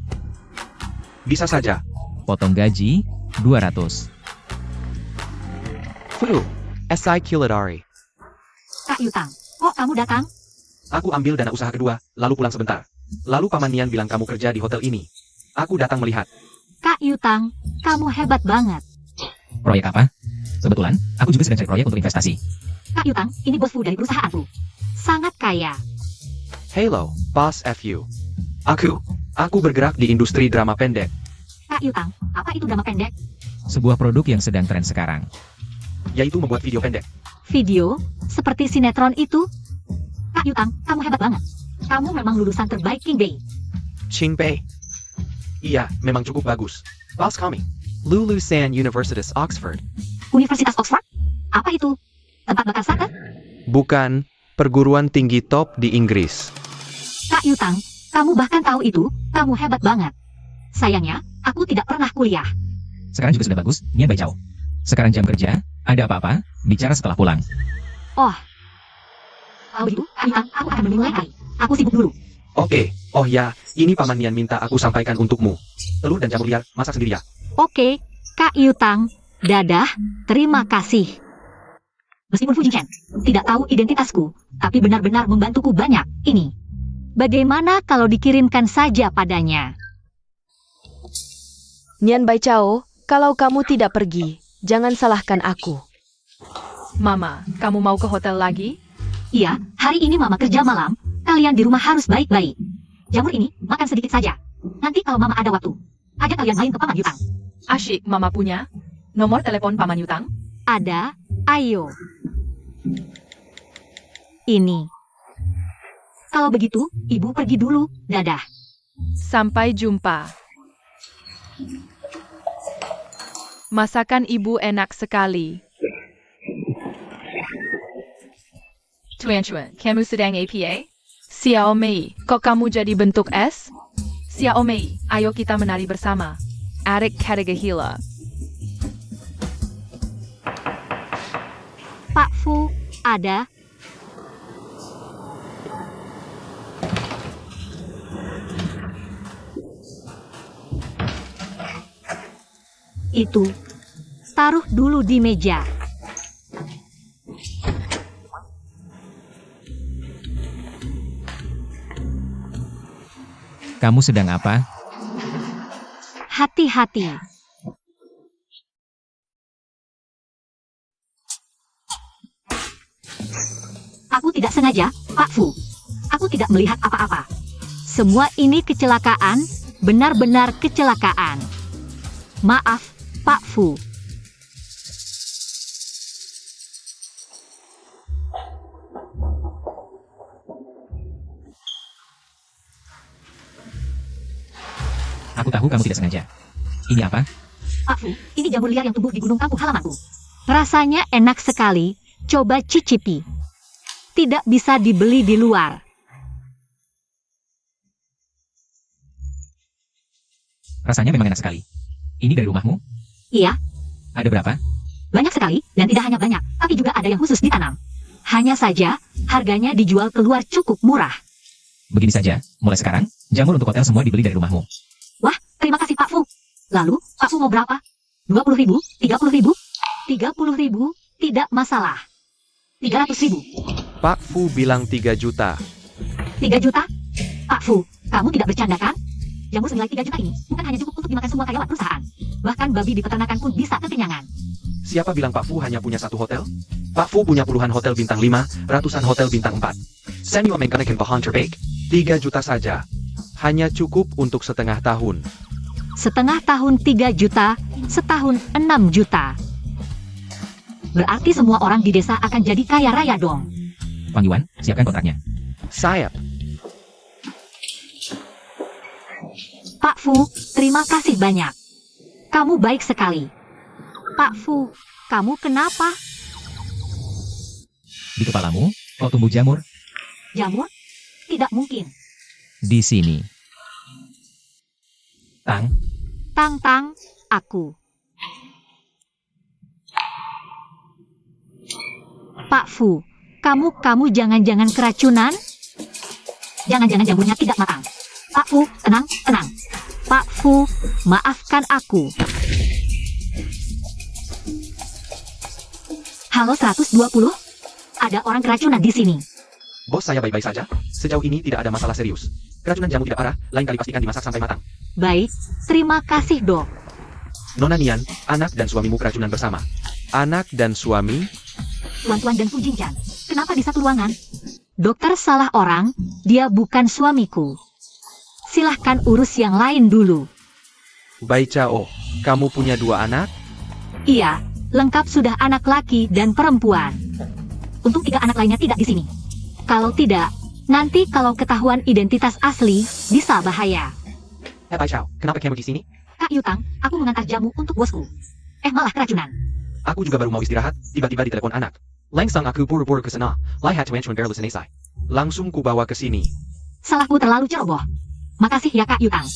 Bisa saja. Potong gaji, 200. Fu. SI Kiladari. Kak Yutang, kok kamu datang? Aku ambil dana usaha kedua, lalu pulang sebentar. Lalu Paman Nian bilang kamu kerja di hotel ini. Aku datang melihat. Kak Yutang, kamu hebat banget. Proyek apa? Kebetulan, aku juga sedang cari proyek untuk investasi. Kak Yutang, ini bos Fu dari perusahaan Fu. Sangat kaya. Halo, Boss FU. Aku bergerak di industri drama pendek. Kak Yutang, apa itu drama pendek? Sebuah produk yang sedang tren sekarang. Yaitu membuat video pendek. Video? Seperti sinetron itu? Kak Yutang, kamu hebat banget. Kamu memang lulusan terbaik King Bay. Qingbei. Iya, memang cukup bagus. Boss kami. Lulusan Universitas Oxford. Universitas Oxford? Apa itu? Tempat bakar saka? Bukan, perguruan tinggi top di Inggris. Kak Yutang, kamu bahkan tahu itu, kamu hebat banget. Sayangnya, aku tidak pernah kuliah. Sekarang juga sudah bagus, Nian Bai Chao. Sekarang jam kerja, ada apa-apa, bicara setelah pulang. Oh. Kalau begitu, Kak Yutang, aku akan memulai hari. Aku sibuk dulu. Oke, oh ya, ini Paman Nian minta aku sampaikan untukmu. Telur dan jamur liar, masak sendiri ya. Oke, Kak Yutang, dadah, terima kasih. Meskipun Fu Jingchen tidak tahu identitasku, tapi benar-benar membantuku banyak, ini. Bagaimana kalau dikirimkan saja padanya? Nian Bai Chao, kalau kamu tidak pergi, jangan salahkan aku. Mama, kamu mau ke hotel lagi? Iya, hari ini Mama kerja malam, kalian di rumah harus baik-baik. Jamur ini, makan sedikit saja. Nanti kalau Mama ada waktu, ajak kalian main ke Paman Yutang. Asyik Mama punya. Nomor telepon Paman Yutang? Ada, ayo. Ini. Kalau begitu, Ibu pergi dulu, dadah. Sampai jumpa. Masakan ibu enak sekali. Tuan-tuan, kamu sedang apa? Xiaomei, kok kamu jadi bentuk S? Xiaomei, ayo kita menari bersama. Adik Katagahila. Pak Fu, ada. Itu. Taruh dulu di meja. Kamu sedang apa? Hati-hati. Aku tidak sengaja, Pak Fu. Aku tidak melihat apa-apa. Semua ini kecelakaan, benar-benar kecelakaan. Maaf, Pak Fu. Aku tahu kamu tidak sengaja. Ini apa? Pak Fu, ini jamur liar yang tumbuh di gunung kampung halamanku. Rasanya enak sekali, coba cicipi. Tidak bisa dibeli di luar. Rasanya memang enak sekali. Ini dari rumahmu? Iya, Ada berapa? banyak sekali, dan tidak hanya banyak, tapi juga ada yang khusus ditanam. Hanya saja, harganya dijual keluar cukup murah. Begini saja, mulai sekarang, jamur untuk hotel semua dibeli dari rumahmu. Wah, terima kasih Pak Fu. Lalu, Pak Fu mau berapa? 20.000? 30.000? 30.000? Tidak masalah. 300.000? Pak Fu bilang 3 juta. 3 juta? Pak Fu, kamu tidak bercanda kan? Jamur senilai 3 juta ini bukan hanya cukup untuk dimakan semua karyawan perusahaan. Bahkan babi di peternakan pun bisa kekenyangan. Siapa bilang Pak Fu hanya punya satu hotel? Pak Fu punya puluhan hotel bintang 5, ratusan hotel bintang 4. Samuel menggunakan bahan terbaik. 3 juta saja. Hanya cukup untuk setengah tahun. Setengah tahun 3 juta, setahun 6 juta. Berarti semua orang di desa akan jadi kaya raya dong. Pang Yuan, siapkan kontraknya. Sayap. Fu, terima kasih banyak. Kamu baik sekali. Pak Fu, kamu kenapa? Di kepalamu, kau tumbuh jamur? Jamur? Tidak mungkin. Di sini. Tang, Tang, aku. Pak Fu, kamu jangan-jangan keracunan? Jangan-jangan jamurnya tidak matang. Pak Fu, tenang. Pak Fu, maafkan aku. Halo 120? Ada orang keracunan di sini. Bos, saya baik-baik saja. Sejauh ini tidak ada masalah serius. Keracunan jamu tidak parah, lain kali pastikan dimasak sampai matang. Baik, terima kasih dok. Nona Nian, anak dan suamimu keracunan bersama. Anak dan suami? Tuan-tuan dan Fu Jinjan, kenapa di satu ruangan? Dokter salah orang, dia bukan suamiku. Silahkan urus yang lain dulu. Bai Chao, kamu punya 2 anak? Iya, lengkap sudah anak laki dan perempuan. Untung 3 anak lainnya tidak di sini. Kalau tidak, nanti kalau ketahuan identitas asli, bisa bahaya. Bai Chao, kenapa kamu di sini? Kak Yutang, aku mengantar jamu untuk bosku. Malah keracunan. Aku juga baru mau istirahat, tiba-tiba ditelepon anak. Langsung aku buru-buru ke sana. Lihat tuan berlalu selesai. Langsung ku bawa ke sini. Salahku terlalu ceroboh. Makasih ya Kak Yutang.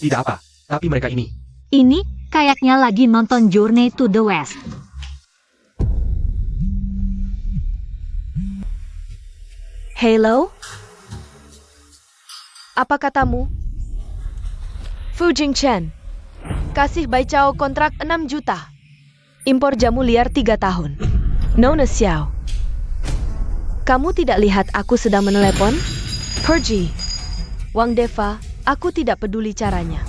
Tidak apa, tapi mereka ini. Ini kayaknya lagi nonton Journey to the West. Hello? Apa katamu? Fu Jingchen. Kasih Bai Chao kontrak 6 juta. Impor jamu liar 3 tahun. Nona Xiao. Kamu tidak lihat aku sedang menelepon? Pergi. Wang Deva, aku tidak peduli caranya.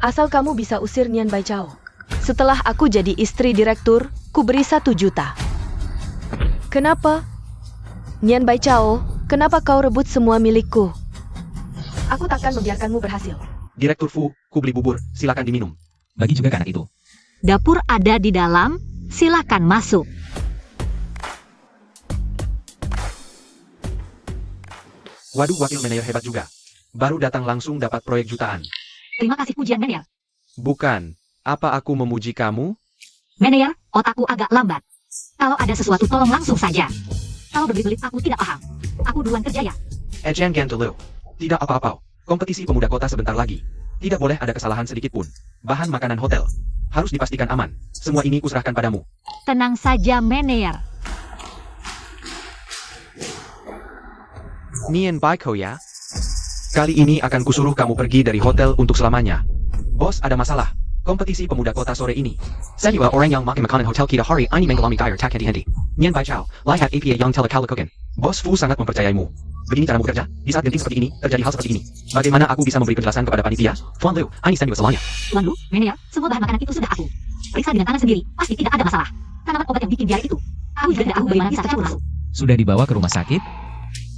Asal kamu bisa usir Nian Bai Chao. Setelah aku jadi istri direktur, ku beri 1 juta. Kenapa? Nian Bai Chao, kenapa kau rebut semua milikku? Aku takkan membiarkanmu berhasil. Direktur Fu, ku beli bubur, silakan diminum. bagi juga ke anak itu. Dapur ada di dalam, silakan masuk. Waduh, wakil manajer hebat juga. Baru datang langsung dapat proyek jutaan. Terima kasih pujian manajer. Bukan, apa aku memuji kamu? Manajer, otakku agak lambat. Kalau ada sesuatu tolong langsung saja. Kalau berbelit-belit aku tidak paham. Aku duluan kerja ya. Ejan Gantelu. Tidak apa-apa. Kompetisi pemuda kota sebentar lagi. Tidak boleh ada kesalahan sedikit pun. Bahan makanan hotel harus dipastikan aman. Semua ini kuserahkan padamu. Tenang saja manajer. Nian Baiko ya. Kali ini akan kusuruh kamu pergi dari hotel untuk selamanya. Bos, ada masalah. Kompetisi pemuda kota sore ini. Saya orang yang makan makanan hotel kita hari ini mengalami gair tak henti-henti. Nian Bai Chao, lihat APA yang telah kau lakukan. Bos Fu sangat mempercayaimu. Begini caramu bekerja. Di saat genting seperti ini, terjadi hal seperti ini. Bagaimana aku bisa memberi penjelasan kepada panitia? Tuan Liu, ini saya masalahnya. Tuan Lu, manajer, semua bahan makanan itu sudah aku periksa dengan tangan sendiri. Pasti tidak ada masalah. Tanaman obat yang bikin diare itu. Aku juga tidak tahu bagaimana bisa tercampur masuk. Sudah dibawa ke rumah sakit?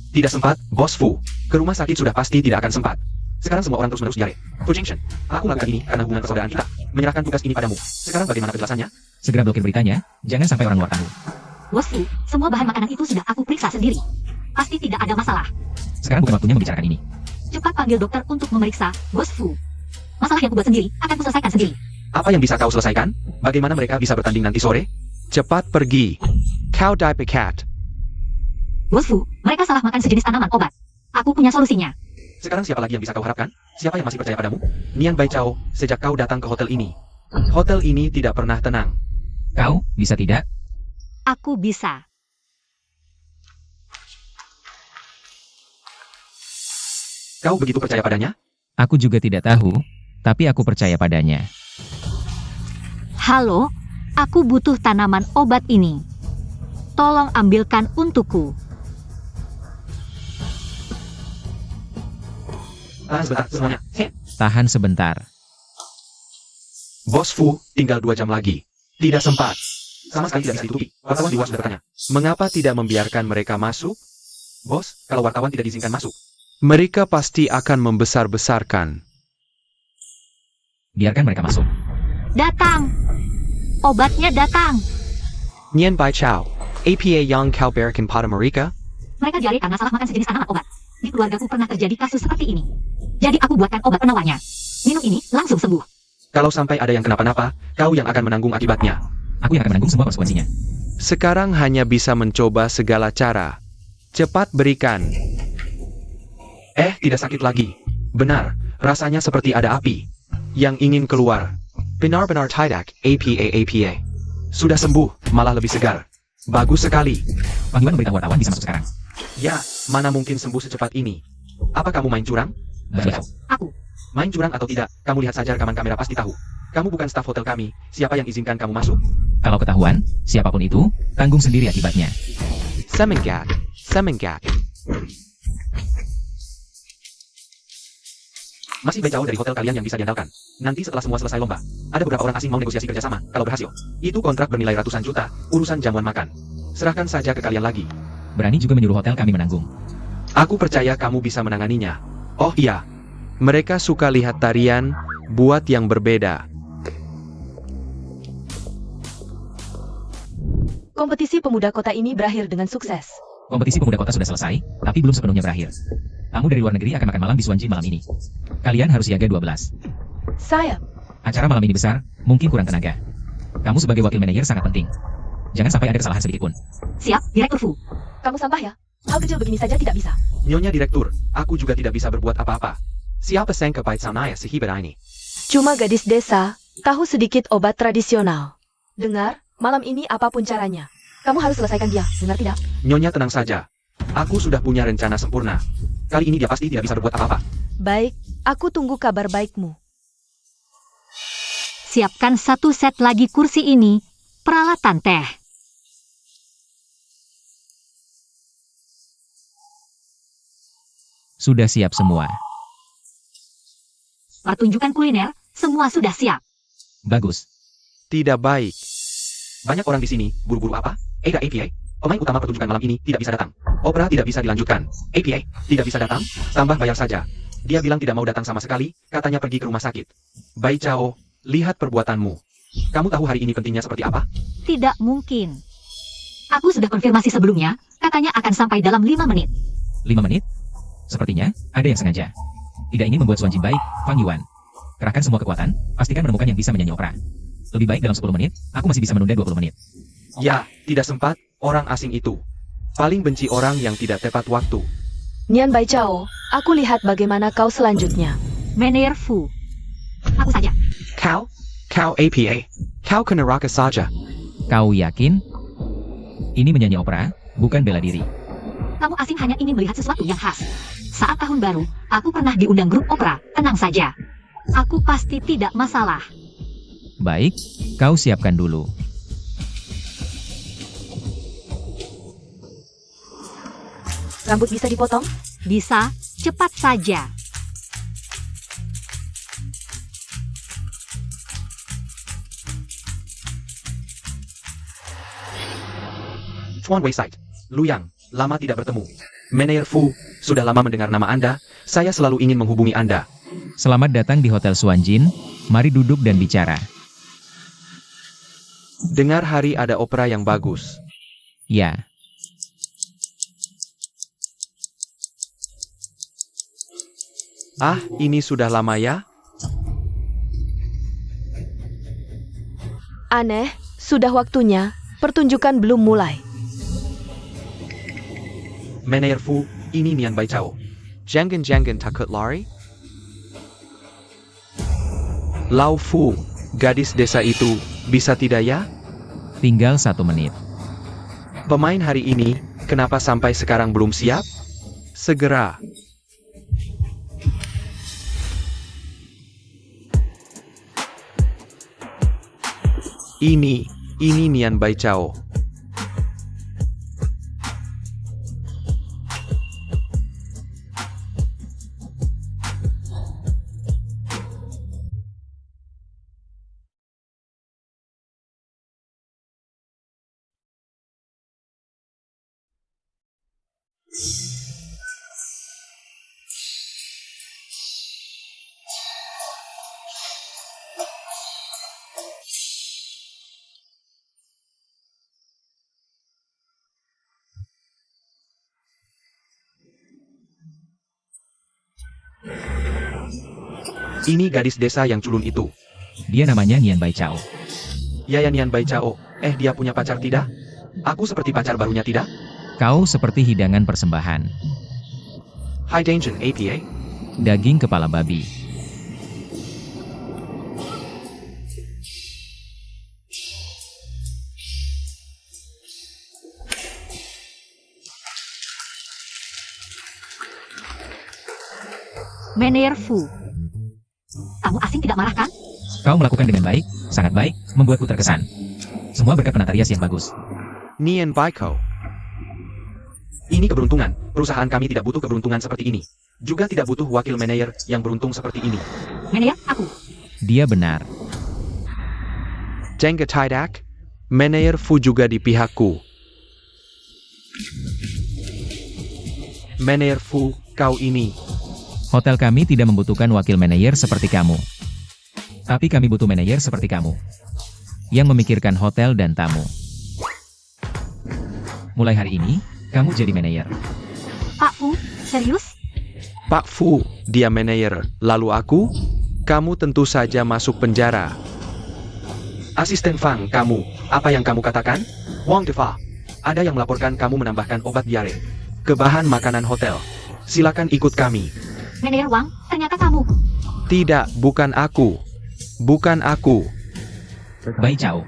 Tidak sempat, Bos Fu. Ke rumah sakit sudah pasti tidak akan sempat. Sekarang semua orang terus-menerus diare. Fu Jingchen, aku melakukan ini karena hubungan persaudaraan kita. Menyerahkan tugas ini padamu. Sekarang bagaimana penjelasannya? Segera blokir beritanya, jangan sampai orang luar tahu. Bos Fu, semua bahan makanan itu sudah aku periksa sendiri. Pasti tidak ada masalah. Sekarang bukan waktunya membicarakan ini. Cepat panggil dokter untuk memeriksa, Bos Fu. Masalah yang kubuat sendiri, akan kuselesaikan sendiri. Apa yang bisa kau selesaikan? Bagaimana mereka bisa bertanding nanti sore? Cepat pergi. Kau die pecat. Bos Fu, mereka salah makan sejenis tanaman obat. Aku punya solusinya. Sekarang siapa lagi yang bisa kau harapkan? Siapa yang masih percaya padamu? Nian Bai Chao, sejak kau datang ke hotel ini. Hotel ini tidak pernah tenang. Kau, bisa tidak? Aku bisa. Kau begitu percaya padanya? Aku juga tidak tahu, tapi aku percaya padanya. Halo, aku butuh tanaman obat ini. Tolong ambilkan untukku. Sebentar, semuanya. Tahan sebentar. Bos Fu, tinggal 2 jam lagi. Tidak sempat. Sama sekali tidak bisa ditutupi. Wartawan di luar sudah bertanya. Mengapa tidak membiarkan mereka masuk? Bos, kalau wartawan tidak diizinkan masuk, mereka pasti akan membesar-besarkan. Biarkan mereka masuk. Datang. Obatnya datang. Nian Bai Chao, APA yang kau berikan pada mereka? Mereka diare karena salah makan sejenis tanaman obat. Di keluargaku pernah terjadi kasus seperti ini. Jadi aku buatkan obat penawarnya. Minum ini, langsung sembuh. Kalau sampai ada yang kenapa-napa, kau yang akan menanggung akibatnya. Aku yang akan menanggung semua konsekuensinya. Sekarang hanya bisa mencoba segala cara. Cepat berikan. Tidak sakit lagi. Benar, rasanya seperti ada api yang ingin keluar. Benar-benar tidak, APA. Sudah sembuh, malah lebih segar. Bagus sekali. Wang Yuan memberitahu wartawan bisa masuk sekarang. Ya, mana mungkin sembuh secepat ini. Apa kamu main curang? Betul. Aku. Main curang atau tidak, kamu lihat saja rekaman kamera pasti tahu. Kamu bukan staf hotel kami, siapa yang izinkan kamu masuk? Kalau ketahuan, siapapun itu, tanggung sendiri akibatnya. Semenggak. Masih jauh dari hotel kalian yang bisa diandalkan. Nanti setelah semua selesai lomba, ada beberapa orang asing mau negosiasi kerjasama. Kalau berhasil, itu kontrak bernilai ratusan juta, urusan jamuan makan. Serahkan saja ke kalian lagi. Berani juga menyuruh hotel kami menanggung. Aku percaya kamu bisa menanganinya. Oh iya, mereka suka lihat tarian, buat yang berbeda. Kompetisi pemuda kota ini berakhir dengan sukses. Kompetisi pemuda kota sudah selesai, tapi belum sepenuhnya berakhir. Tamu dari luar negeri akan makan malam di Suanjin malam ini. Kalian harus siaga 12. Saya, Acara malam ini besar, mungkin kurang tenaga. Kamu sebagai wakil manajer sangat penting. Jangan sampai ada kesalahan sedikit pun. Siap, Direktur Fu. kamu sampah ya? Hal kecil begini saja tidak bisa. Nyonya Direktur, aku juga tidak bisa berbuat apa-apa. Siapa sangka pahit sanaya sehebat ini? Cuma gadis desa, tahu sedikit obat tradisional. Dengar, malam ini apapun caranya, kamu harus selesaikan dia, dengar tidak? Nyonya tenang saja. Aku sudah punya rencana sempurna. Kali ini dia pasti tidak bisa berbuat apa-apa. Baik, aku tunggu kabar baikmu. Siapkan satu set lagi kursi ini. Peralatan teh. Sudah siap semua. Pertunjukan kuliner, semua sudah siap. Bagus. Tidak baik. Banyak orang di sini, buru-buru apa? APA. Pemain utama pertunjukan malam ini tidak bisa datang. Opera tidak bisa dilanjutkan. APA tidak bisa datang, tambah bayar saja. Dia bilang tidak mau datang sama sekali, katanya pergi ke rumah sakit. Bai Chao, lihat perbuatanmu. Kamu tahu hari ini pentingnya seperti apa? Tidak mungkin. Aku sudah konfirmasi sebelumnya, katanya akan sampai dalam 5 menit. 5 menit? Sepertinya, ada yang sengaja. Tidak ingin membuat Suanjin baik, Fang Yuan. Kerahkan semua kekuatan, pastikan menemukan yang bisa menyanyi opera. Lebih baik dalam 10 menit, aku masih bisa menunda 20 menit. Ya, tidak sempat, orang asing itu. Paling benci orang yang tidak tepat waktu. Nian Bai Chao, aku lihat bagaimana kau selanjutnya. Manager Fu. Aku saja. Kau APA. Kau ke neraka saja. Kau yakin? Ini menyanyi opera, bukan bela diri. Kamu asing hanya ingin melihat sesuatu yang khas. Saat tahun baru, aku pernah diundang grup opera, tenang saja. Aku pasti tidak masalah. Baik, kau siapkan dulu. Rambut bisa dipotong? Bisa, cepat saja. Chuan Weisai. Luyang, lama tidak bertemu. Manager Fu, sudah lama mendengar nama Anda, saya selalu ingin menghubungi Anda. Selamat datang di Hotel Suanjin, mari duduk dan bicara. Dengar hari ada opera yang bagus. Ya, Ini sudah lama ya? Aneh, sudah waktunya, pertunjukan belum mulai. Manager Fu, ini Nian Bai Chao. Jangan takut lari? Lao Fu, gadis desa itu, bisa tidak ya? tinggal 1 menit. Pemain hari ini, kenapa sampai sekarang belum siap? Segera. Ini Nian Bai Chao. Ini gadis desa yang culun itu. Dia namanya Nian Bai Chao. Nian Bai Chao. Dia punya pacar tidak? Aku seperti pacar barunya tidak? Kau seperti hidangan persembahan. Hai Dangen APA. Daging kepala babi. Meneer Fu. Kamu asing tidak marah kan? Kau melakukan dengan baik, sangat baik, membuatku terkesan. Semua berkat penata rias yang bagus. Nian Bai Chao. Ini keberuntungan. Perusahaan kami tidak butuh keberuntungan seperti ini. Juga tidak butuh wakil manajer yang beruntung seperti ini. Meneer, aku. Dia benar. Jengga Tidak. Manajer Fu juga di pihakku. Manajer Fu, kau ini. Hotel kami tidak membutuhkan wakil manajer seperti kamu. Tapi kami butuh manajer seperti kamu. Yang memikirkan hotel dan tamu. Mulai hari ini, kamu jadi manajer. Pak Fu, serius? Pak Fu, dia manajer. Lalu aku? Kamu tentu saja masuk penjara. Asisten Fang, kamu. Apa yang kamu katakan? Wang Defa. Ada yang melaporkan kamu menambahkan obat diare ke bahan makanan hotel. Silakan ikut kami. Meneer Wang, ternyata kamu. Tidak, bukan aku. Bukan aku. Bai Chao.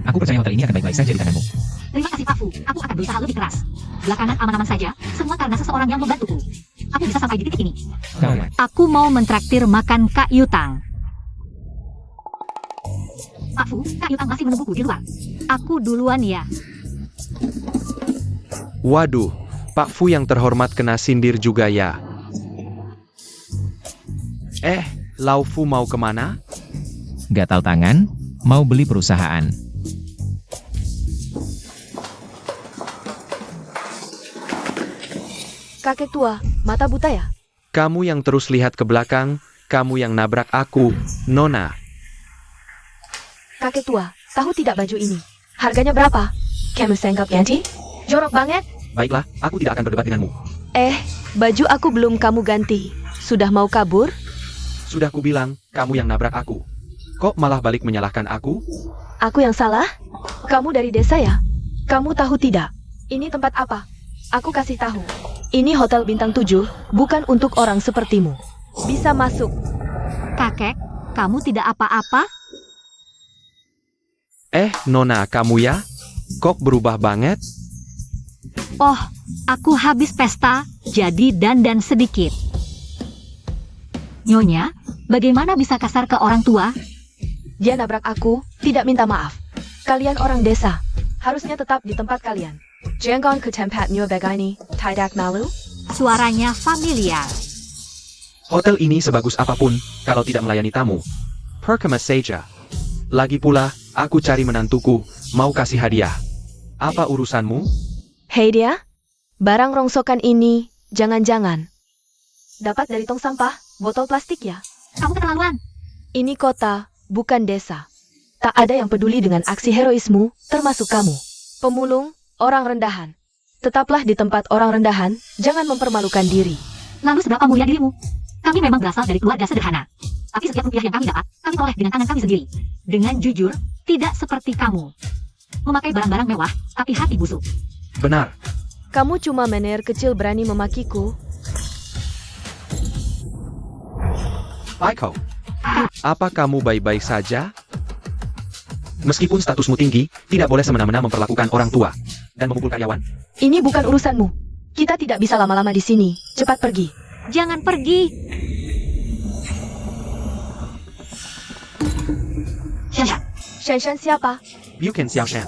Aku percaya hotel ini akan baik-baik saja di tanganmu. Terima kasih Pak Fu, aku akan berusaha lebih keras. Belakangan aman-aman saja, semua karena seseorang yang membantuku. Aku bisa sampai di titik ini. Kau. Aku mau mentraktir makan Kak Yutang. Pak Fu, Kak Yutang masih menungguku di luar. Aku duluan ya. Waduh, Pak Fu yang terhormat kena sindir juga ya. Lau Fu mau kemana? Gatal tangan, mau beli perusahaan. Kakek tua, mata buta ya? Kamu yang terus lihat ke belakang, kamu yang nabrak aku, Nona. Kakek tua, tahu tidak baju ini? Harganya berapa? Kamu sanggup ganti? Jorok banget. Baiklah, aku tidak akan berdebat denganmu. Baju aku belum kamu ganti. Sudah mau kabur? Sudah kubilang, kamu yang nabrak aku. Kok malah balik menyalahkan aku? Aku yang salah? Kamu dari desa ya? Kamu tahu tidak? Ini tempat apa? Aku kasih tahu. Ini hotel bintang 7, bukan untuk orang sepertimu. Bisa masuk. Kakek, kamu tidak apa-apa? Nona, kamu ya? Kok berubah banget? Oh, aku habis pesta, jadi dandan sedikit. Nyonya, bagaimana bisa kasar ke orang tua? Dia nabrak aku, tidak minta maaf. Kalian orang desa, harusnya tetap di tempat kalian. Jangan ke tempat New Begani, tidak malu? Suaranya familiar. Hotel ini sebagus apapun, kalau tidak melayani tamu. Percuma saja. Lagi pula, aku cari menantuku, mau kasih hadiah. Apa urusanmu? Hei dia, barang rongsokan ini, jangan-jangan dapat dari tong sampah, botol plastik ya? Kamu keterlaluan. Ini kota, bukan desa. Tak ada yang peduli dengan aksi heroismu, termasuk kamu. Pemulung, orang rendahan. Tetaplah di tempat orang rendahan, jangan mempermalukan diri. Lalu seberapa mulia dirimu? Kami memang berasal dari keluarga sederhana. Tapi setiap rupiah yang kami dapat, kami peroleh dengan tangan kami sendiri. Dengan jujur, tidak seperti kamu. Memakai barang-barang mewah, tapi hati busuk. Benar. Kamu cuma manajer kecil berani memakiku. Aiko, apa kamu baik-baik saja? Meskipun statusmu tinggi, tidak boleh semena-mena memperlakukan orang tua dan memukul karyawan. Ini bukan urusanmu. Kita tidak bisa lama-lama di sini. Cepat pergi. Jangan pergi. Shan-shan. Shan-shan siapa? Bukan Xiaoshan.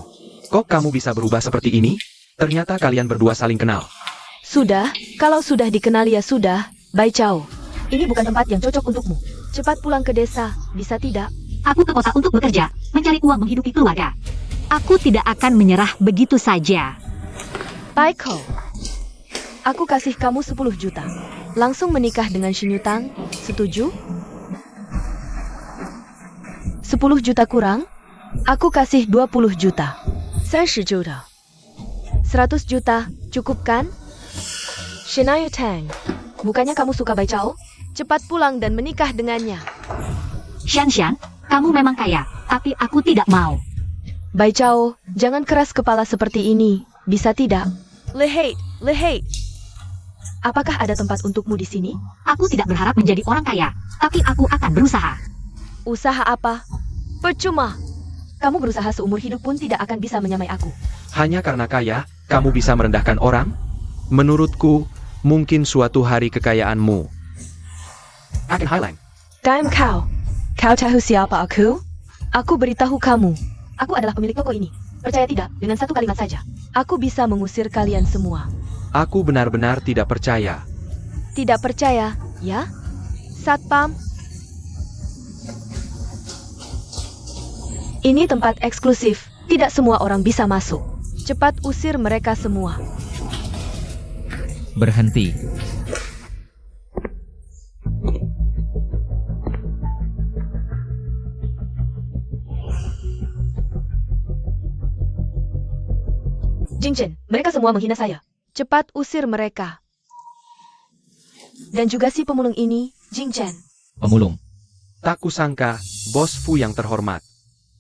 Kok kamu bisa berubah seperti ini? Ternyata kalian berdua saling kenal. Sudah, kalau sudah dikenal ya sudah. Bai Chao. Ini bukan tempat yang cocok untukmu. Cepat pulang ke desa, bisa tidak? Aku ke kota untuk bekerja, mencari uang menghidupi keluarga. Aku tidak akan menyerah begitu saja. Baiko. Aku kasih kamu 10 juta. Langsung menikah dengan Shin Yutang, setuju? 10 juta kurang? Aku kasih 20 juta. 30 juta. 100 juta, cukup kan? Shin Yutang, bukannya kamu suka Bai Chao? Cepat pulang dan menikah dengannya. Xian, kamu memang kaya, tapi aku tidak mau. Bai Chao, jangan keras kepala seperti ini, bisa tidak? Lehei. Apakah ada tempat untukmu di sini? Aku tidak berharap menjadi orang kaya, tapi aku akan berusaha. Usaha apa? Percuma. Kamu berusaha seumur hidup pun tidak akan bisa menyamai aku. Hanya karena kaya, kamu bisa merendahkan orang? Menurutku, mungkin suatu hari kekayaanmu akan hilang. Diam kau. Kau tahu siapa aku? Aku beritahu kamu. Aku adalah pemilik toko ini. Percaya tidak, dengan satu kalimat saja. Aku bisa mengusir kalian semua. Aku benar-benar tidak percaya. Tidak percaya, ya? Satpam. Ini tempat eksklusif. Tidak semua orang bisa masuk. Cepat usir mereka semua. Berhenti. Jing Chen, mereka semua menghina saya. Cepat usir mereka. Dan juga si pemulung ini, Jing Chen. Pemulung. Tak kusangka, Bos Fu yang terhormat.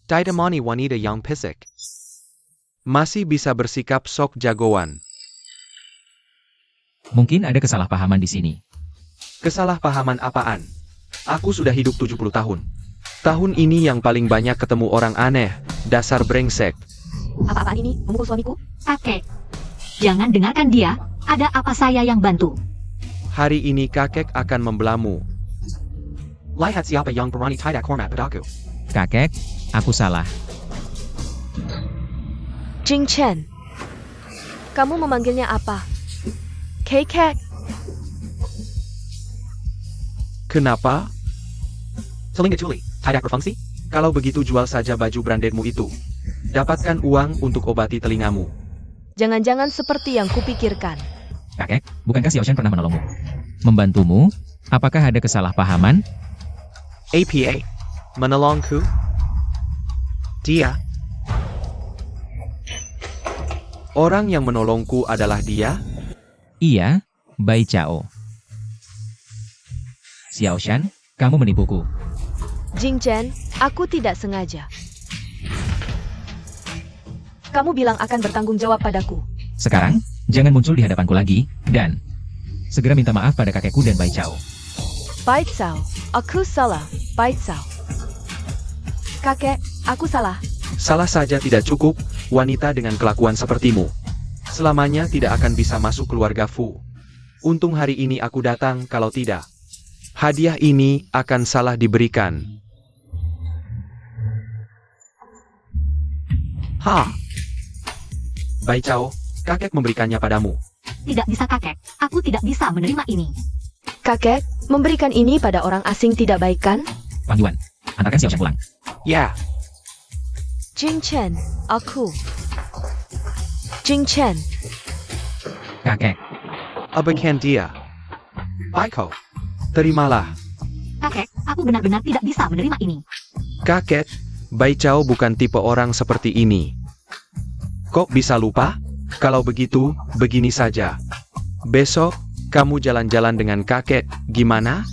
Didamani wanita yang pisik. Masih bisa bersikap sok jagoan. Mungkin ada kesalahpahaman di sini. Kesalahpahaman apaan? Aku sudah hidup 70 tahun. Tahun ini yang paling banyak ketemu orang aneh, dasar brengsek. Apa-apaan ini? Memukul suamiku? Kakek, jangan dengarkan dia. Ada apa saya yang bantu? Hari ini kakek akan membelamu. Lihat siapa yang berani tidak hormat padaku. Kakek, aku salah. Jing Chen. Kamu memanggilnya apa? Kakek. Kenapa? Telinga culi, tidak berfungsi? Kalau begitu jual saja baju brandedmu itu. Dapatkan uang untuk obati telingamu. Jangan-jangan seperti yang kupikirkan. Kakek, bukankah Xiaoshan pernah menolongmu? Membantumu? Apakah ada kesalahpahaman? APA, menolongku? Dia? Orang yang menolongku adalah dia? Iya, Bai Chao. Xiaoshan, kamu menipuku. Jing Chen, aku tidak sengaja. Kamu bilang akan bertanggung jawab padaku. Sekarang, jangan muncul di hadapanku lagi, dan segera minta maaf pada kakekku dan Bai Chao. Bai Cao, aku salah. Bai Cao. Kakek, aku salah. Salah saja tidak cukup, wanita dengan kelakuan sepertimu. Selamanya tidak akan bisa masuk keluarga Fu. Untung hari ini aku datang, kalau tidak, hadiah ini akan salah diberikan. Ha! Bai Chao, kakek memberikannya padamu. Tidak bisa kakek, aku tidak bisa menerima ini. Kakek, memberikan ini pada orang asing tidak baik kan? Wang Yuan, antarkan Xiaoshan pulang. Ya, Jing Chen, aku. Jing Chen, Kakek, abaikan dia. Baiko, terimalah. Kakek, aku benar-benar tidak bisa menerima ini. Kakek, Bai Chao bukan tipe orang seperti ini. Kok bisa lupa? Kalau begitu, begini saja. Besok, kamu jalan-jalan dengan kakek, gimana?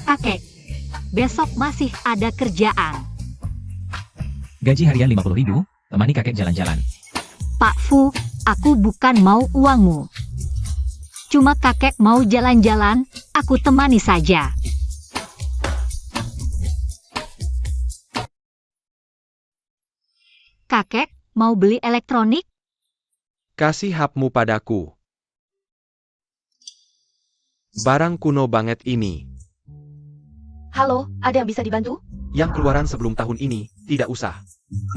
Kakek, besok masih ada kerjaan. gaji harian 50.000, temani kakek jalan-jalan. Pak Fu, aku bukan mau uangmu. Cuma kakek mau jalan-jalan, aku temani saja. Kakek, mau beli elektronik? Kasih hapmu padaku. Barang kuno banget ini. halo, ada yang bisa dibantu? Yang keluaran sebelum tahun ini, tidak usah.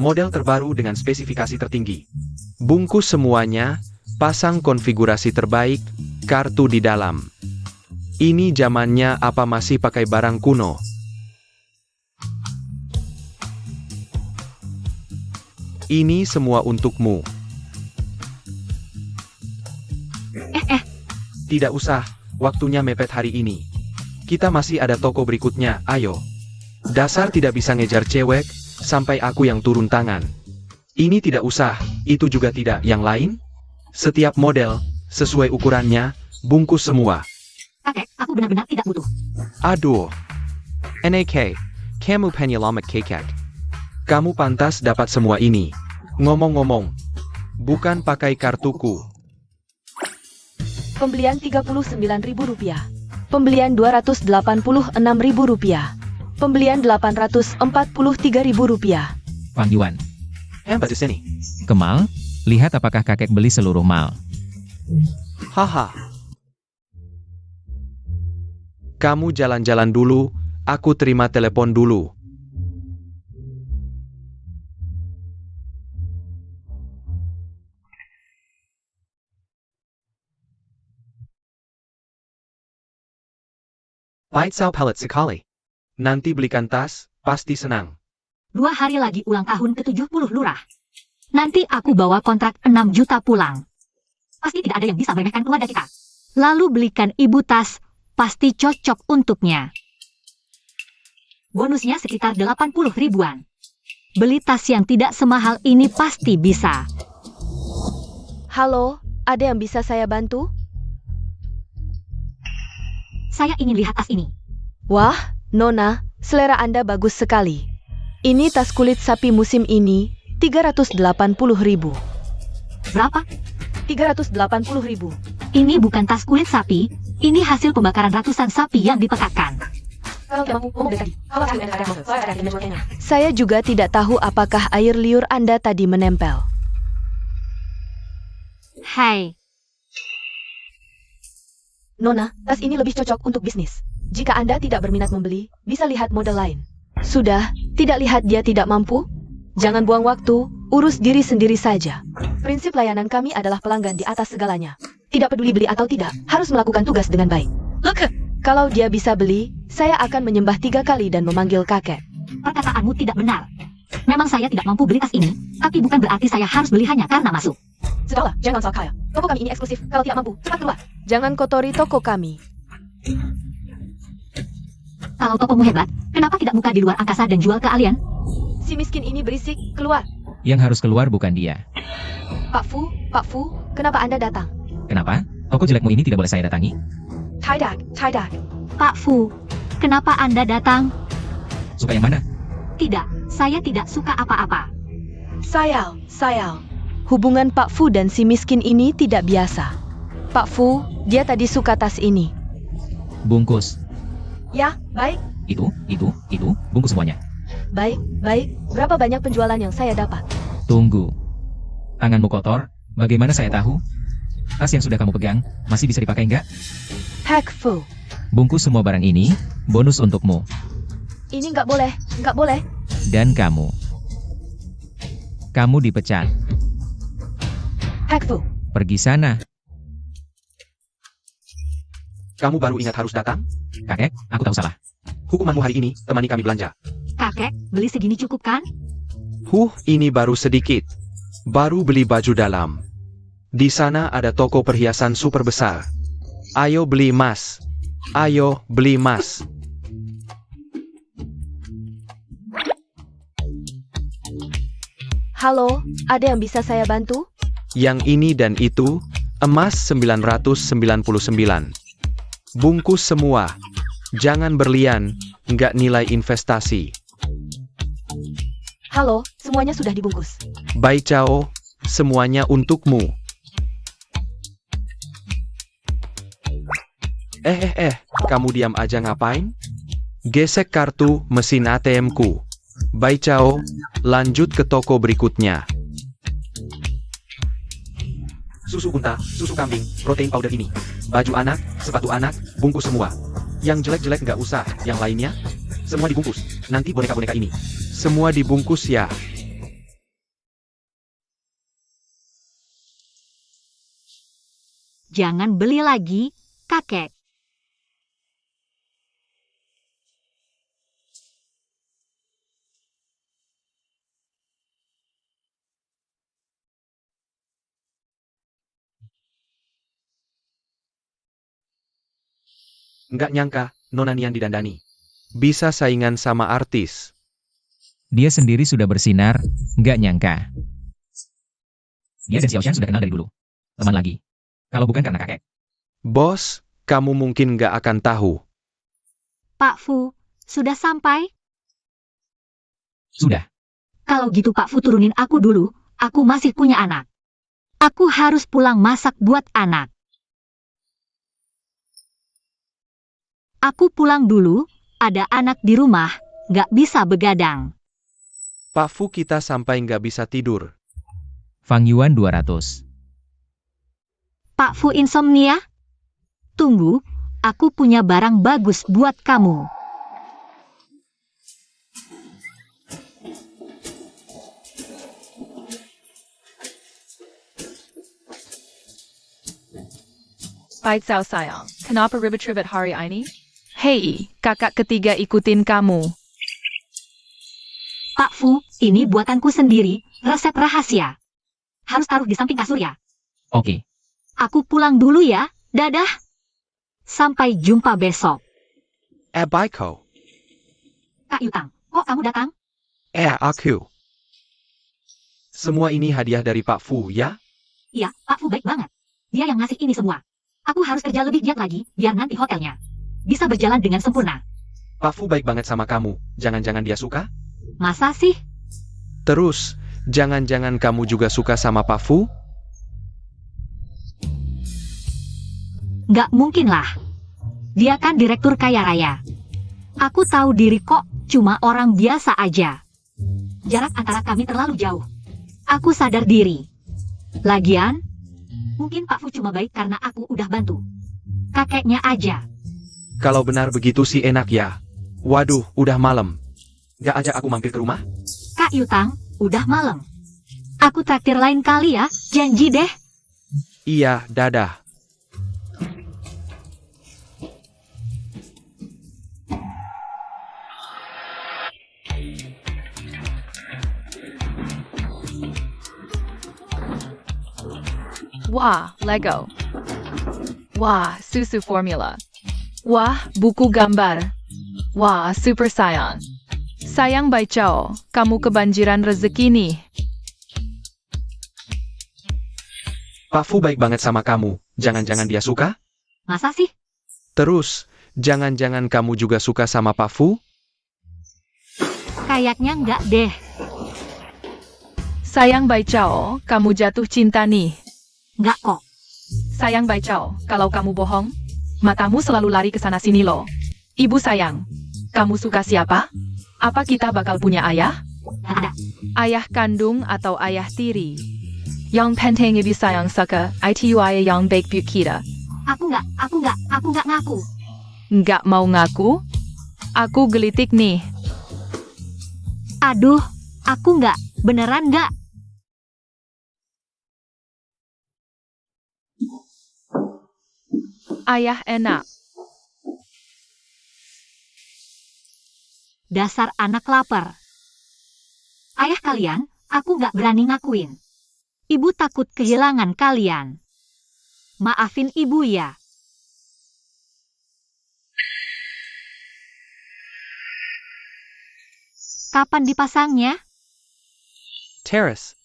Model terbaru dengan spesifikasi tertinggi. Bungkus semuanya, pasang konfigurasi terbaik, kartu di dalam. Ini zamannya apa masih pakai barang kuno? Ini semua untukmu. Tidak usah, waktunya mepet hari ini. Kita masih ada toko berikutnya, ayo. Dasar tidak bisa ngejar cewek, sampai aku yang turun tangan. Ini tidak usah, itu juga tidak. Yang lain? Setiap model, sesuai ukurannya, bungkus semua. Kakek, aku benar-benar tidak butuh. Aduh. NAK, kamu penyelamat kakek. Kamu pantas dapat semua ini. Ngomong-ngomong, bukan pakai kartuku. Pembelian Rp39.000. Pembelian Rp286.000. Pembelian Rp843.000. Fang Yuan. Hebat di sini. Kemal, lihat apakah kakek beli seluruh mal. Haha. Kamu jalan-jalan dulu, aku terima telepon dulu. Paitsau pelet sekali. Nanti belikan tas, pasti senang. 2 hari lagi ulang tahun ke-70 lurah. Nanti aku bawa kontrak 6 juta pulang. Pasti tidak ada yang bisa meremehkan keluarga kita. Lalu belikan ibu tas, pasti cocok untuknya. Bonusnya sekitar 80 ribuan. Beli tas yang tidak semahal ini pasti bisa. Halo, ada yang bisa saya bantu? Saya ingin lihat tas ini. Wah, Nona, selera Anda bagus sekali. Ini tas kulit sapi musim ini, 380.000. Berapa? 380.000. Ini bukan tas kulit sapi, ini hasil pembakaran ratusan sapi yang dipekatkan. Saya juga tidak tahu apakah air liur Anda tadi menempel. Hai, Nona, tas ini lebih cocok untuk bisnis. Jika Anda tidak berminat membeli, bisa lihat model lain. Sudah, tidak lihat dia tidak mampu? Jangan buang waktu, urus diri sendiri saja. Prinsip layanan kami adalah pelanggan di atas segalanya. Tidak peduli beli atau tidak, harus melakukan tugas dengan baik. Look, kalau dia bisa beli, saya akan menyembah 3 kali dan memanggil kakek. perkataanmu tidak benar. Memang saya tidak mampu beli tas ini, tapi bukan berarti saya harus beli hanya karena masuk. Sudahlah, jangan soal kaya. Toko kami ini eksklusif, kalau tidak mampu, cepat keluar. Jangan kotori toko kami. Kalau tokomu hebat, kenapa tidak buka di luar angkasa dan jual ke alien? Si miskin ini berisik, keluar. Yang harus keluar bukan dia. Pak Fu, kenapa Anda datang? Kenapa? Toko jelekmu ini tidak boleh saya datangi? Tidak. Pak Fu, kenapa Anda datang? Suka yang mana? Tidak, saya tidak suka apa-apa. Sayal. Hubungan Pak Fu dan si miskin ini tidak biasa. Pak Fu, dia tadi suka tas ini. Bungkus. Ya, baik. Itu, bungkus semuanya. Baik. Berapa banyak penjualan yang saya dapat? Tunggu. Tanganmu kotor, bagaimana saya tahu? Tas yang sudah kamu pegang, masih bisa dipakai enggak? Hack Fu. Bungkus semua barang ini, bonus untukmu. Ini nggak boleh. Dan kamu. Kamu dipecat. Hack Fu. Pergi sana. Kamu baru ingat harus datang? Kakek, aku tahu salah. Hukumanmu hari ini, temani kami belanja. Kakek, beli segini cukup kan? Ini baru sedikit. Baru beli baju dalam. Di sana ada toko perhiasan super besar. Ayo beli emas. Halo, ada yang bisa saya bantu? Yang ini dan itu, emas 999. Bungkus semua. Jangan berlian, nggak nilai investasi. Halo, semuanya sudah dibungkus. Bai Chao, semuanya untukmu. Kamu diam aja ngapain? Gesek kartu mesin ATM-ku. Bai Chao, lanjut ke toko berikutnya. Susu unta, susu kambing, protein powder ini. Baju anak, sepatu anak, bungkus semua. Yang jelek-jelek nggak usah, yang lainnya, semua dibungkus. Nanti boneka-boneka ini. Semua dibungkus ya. Jangan beli lagi, kakek. Nggak nyangka, Nona Nian didandani. Bisa saingan sama artis. Dia sendiri sudah bersinar, nggak nyangka. Dia dan Xiaoshan sudah kenal dari dulu. Teman lagi. Kalau bukan karena kakek. Bos, kamu mungkin gak akan tahu. Pak Fu, sudah sampai? Sudah. Kalau gitu Pak Fu turunin aku dulu, aku masih punya anak. Aku harus pulang masak buat anak. Aku pulang dulu, ada anak di rumah, gak bisa begadang. Pak Fu, kita sampai gak bisa tidur. Fang Yuan 200. Pak Fu insomnia? Tunggu, aku punya barang bagus buat kamu. Pai Cao sayang, kenapa ribet-ribet hari ini? Hei, kakak ketiga ikutin kamu. Pak Fu, ini buatanku sendiri, resep rahasia. Harus taruh di samping kasur ya. Oke. Aku pulang dulu ya, dadah. Sampai jumpa besok. Bye ko. Kak Yutang, kok kamu datang? Aku. Semua ini hadiah dari Pak Fu, ya? Iya, Pak Fu baik banget. Dia yang ngasih ini semua. Aku harus kerja lebih giat lagi, biar nanti hotelnya bisa berjalan dengan sempurna. Pak Fu baik banget sama kamu. Jangan-jangan dia suka? Masa sih? Terus, jangan-jangan kamu juga suka sama Pak Fu? Nggak mungkin lah. Dia kan direktur kaya raya. Aku tahu diri kok, cuma orang biasa aja. Jarak antara kami terlalu jauh. Aku sadar diri. Lagian, mungkin Pak Fu cuma baik karena aku udah bantu. Kakeknya aja. Kalau benar begitu sih enak ya. Waduh, udah malam. Gak ajak aku mampir ke rumah? Kak Yutang, udah malam. Aku traktir lain kali ya, janji deh. Iya, dadah. Wah, Lego. Wah, susu formula. Wah, buku gambar. Wah, super sayang. Sayang Bai Chao, kamu kebanjiran rezeki nih. Pak Fu baik banget sama kamu. Jangan-jangan dia suka? Masa sih? Terus, jangan-jangan kamu juga suka sama Pak Fu? Kayaknya nggak deh. Sayang Bai Chao, kamu jatuh cinta nih. Nggak kok. Sayang Bai Chao, kalau kamu bohong, matamu selalu lari ke sana sini loh. Ibu sayang, kamu suka siapa? Apa kita bakal punya ayah? Nggak ada. Ayah kandung atau ayah tiri? Yang penting ibu sayang suka, itu ayah yang baik buat kita. Aku nggak ngaku. Nggak mau ngaku? Aku gelitik nih. Aduh, aku nggak, beneran nggak. Ayah enak. Dasar anak lapar. Ayah kalian, aku nggak berani ngakuin. Ibu takut kehilangan kalian. Maafin ibu ya. Kapan dipasangnya? Terrace.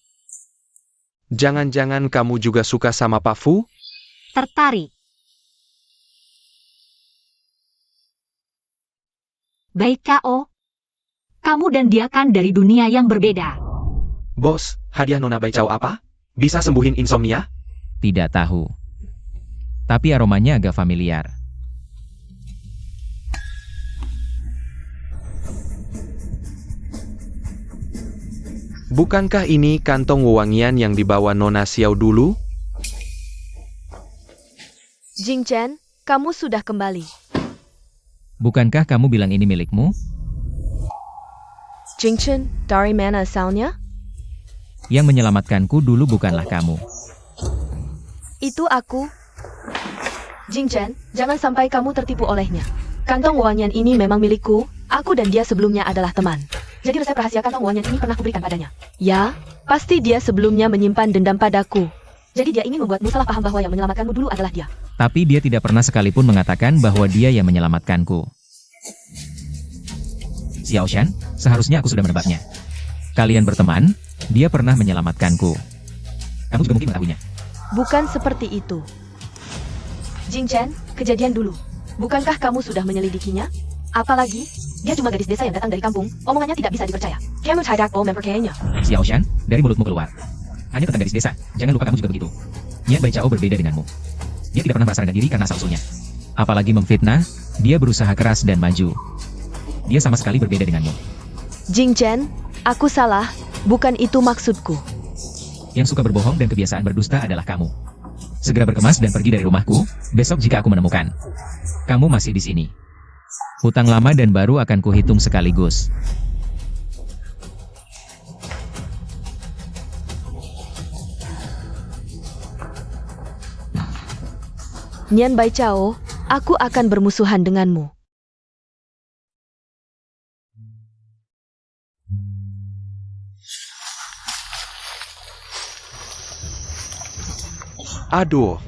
Jangan-jangan kamu juga suka sama Pak Fu? Tertarik. Baik K.O. Kamu dan dia kan dari dunia yang berbeda. Bos, hadiah Nona Bai Chao apa? Bisa sembuhin insomnia? Tidak tahu. Tapi aromanya agak familiar. Bukankah ini kantong wewangian yang dibawa Nona Xiao dulu? Jing Chen, kamu sudah kembali. Bukankah kamu bilang ini milikmu? Jing Chen, dari mana asalnya? Yang menyelamatkanku dulu bukanlah kamu. Itu aku. Jing Chen, jangan sampai kamu tertipu olehnya. Kantong wewangian ini memang milikku, aku dan dia sebelumnya adalah teman. Jadi resep rahasia kantong wewangian ini pernah kuberikan padanya. Ya, pasti dia sebelumnya menyimpan dendam padaku. Jadi dia ingin membuatmu salah paham bahwa yang menyelamatkanmu dulu adalah dia. Tapi dia tidak pernah sekalipun mengatakan bahwa dia yang menyelamatkanku. Xiao Shan, seharusnya aku sudah menebaknya. Kalian berteman, dia pernah menyelamatkanku. Kamu juga mungkin mengetahuinya. Bukan seperti itu. Jing Chen, kejadian dulu. Bukankah kamu sudah menyelidikinya? Apalagi, dia cuma gadis desa yang datang dari kampung, omongannya tidak bisa dipercaya. Kamu tidak mau mempercayainya. Xiao Shan, dari mulutmu keluar. Hanya tentang gadis desa, jangan lupa kamu juga begitu. Niat Bai Chao berbeda denganmu. Dia tidak pernah merasa rendah diri karena asal-usulnya. Apalagi memfitnah, dia berusaha keras dan maju. Dia sama sekali berbeda denganmu. Jing Chen, aku salah, bukan itu maksudku. Yang suka berbohong dan kebiasaan berdusta adalah kamu. Segera berkemas dan pergi dari rumahku, besok jika aku menemukan. Kamu masih di sini. Hutang lama dan baru akan kuhitung sekaligus. Nian Bai Chao, aku akan bermusuhan denganmu. Aduh,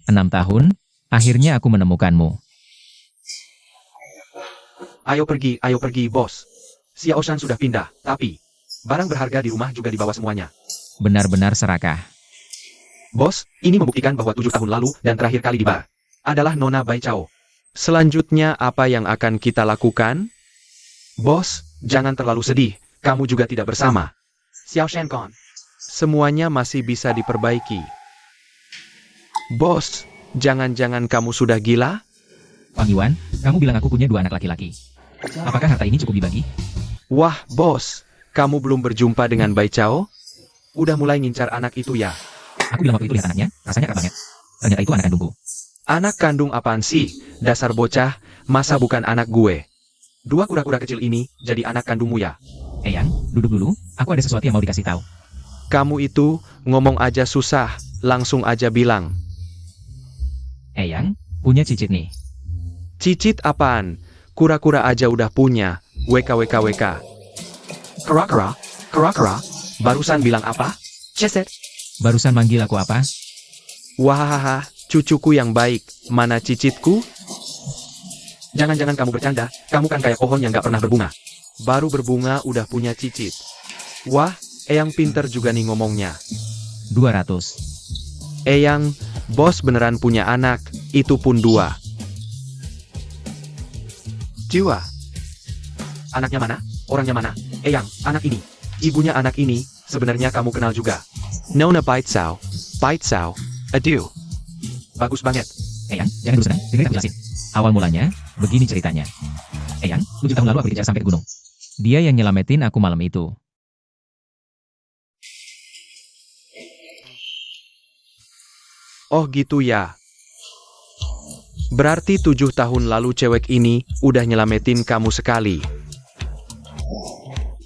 6 tahun, akhirnya aku menemukanmu. ayo pergi, bos. Xiao Shan sudah pindah, tapi barang berharga di rumah juga dibawa semuanya. Benar-benar serakah. Bos, ini membuktikan bahwa 7 tahun lalu dan terakhir kali di bar adalah Nona Bai Chao. Selanjutnya apa yang akan kita lakukan? Bos, jangan terlalu sedih, kamu juga tidak bersama. Xiao Shan Kon. Semuanya masih bisa diperbaiki. Bos, jangan-jangan kamu sudah gila? Wang Yuan, kamu bilang aku punya 2 anak laki-laki. Apakah harta ini cukup dibagi? Wah, bos, kamu belum berjumpa dengan Bai Chao? Udah mulai ngincar anak itu ya? Aku bilang waktu itu lihat anaknya, rasanya akrab banget. Ternyata itu anak kandungku. Anak kandung apaan sih? Dasar bocah, masa bukan anak gue? 2 kura-kura kecil ini jadi anak kandungmu ya? Eyang, duduk dulu, aku ada sesuatu yang mau dikasih tahu. Kamu itu ngomong aja susah, langsung aja bilang. Eyang, punya cicit nih. Cicit apaan? Kura-kura aja udah punya. WKWKWK. Kera, barusan bilang apa? Ceset. Barusan manggil aku apa? Wahahaha, cucuku yang baik. Mana cicitku? Jangan-jangan kamu bercanda, kamu kan kayak pohon yang gak pernah berbunga. Baru berbunga udah punya cicit. Wah, Eyang pinter juga nih ngomongnya. 200. Eyang, bos beneran punya anak, itu pun 2. Jiwa. Anaknya mana? Orangnya mana? Eyang, anak ini. Ibunya anak ini, sebenarnya kamu kenal juga. Nona Bai Chao. Adieu. Bagus banget. Eyang, jangan dulu senang, dengerin aku jelasin. Awal mulanya, begini ceritanya. Eyang, 7 tahun lalu aku dikejar sampai ke gunung. Dia yang nyelamatin aku malam itu. Oh gitu ya. Berarti 7 tahun lalu cewek ini udah nyelamatin kamu sekali.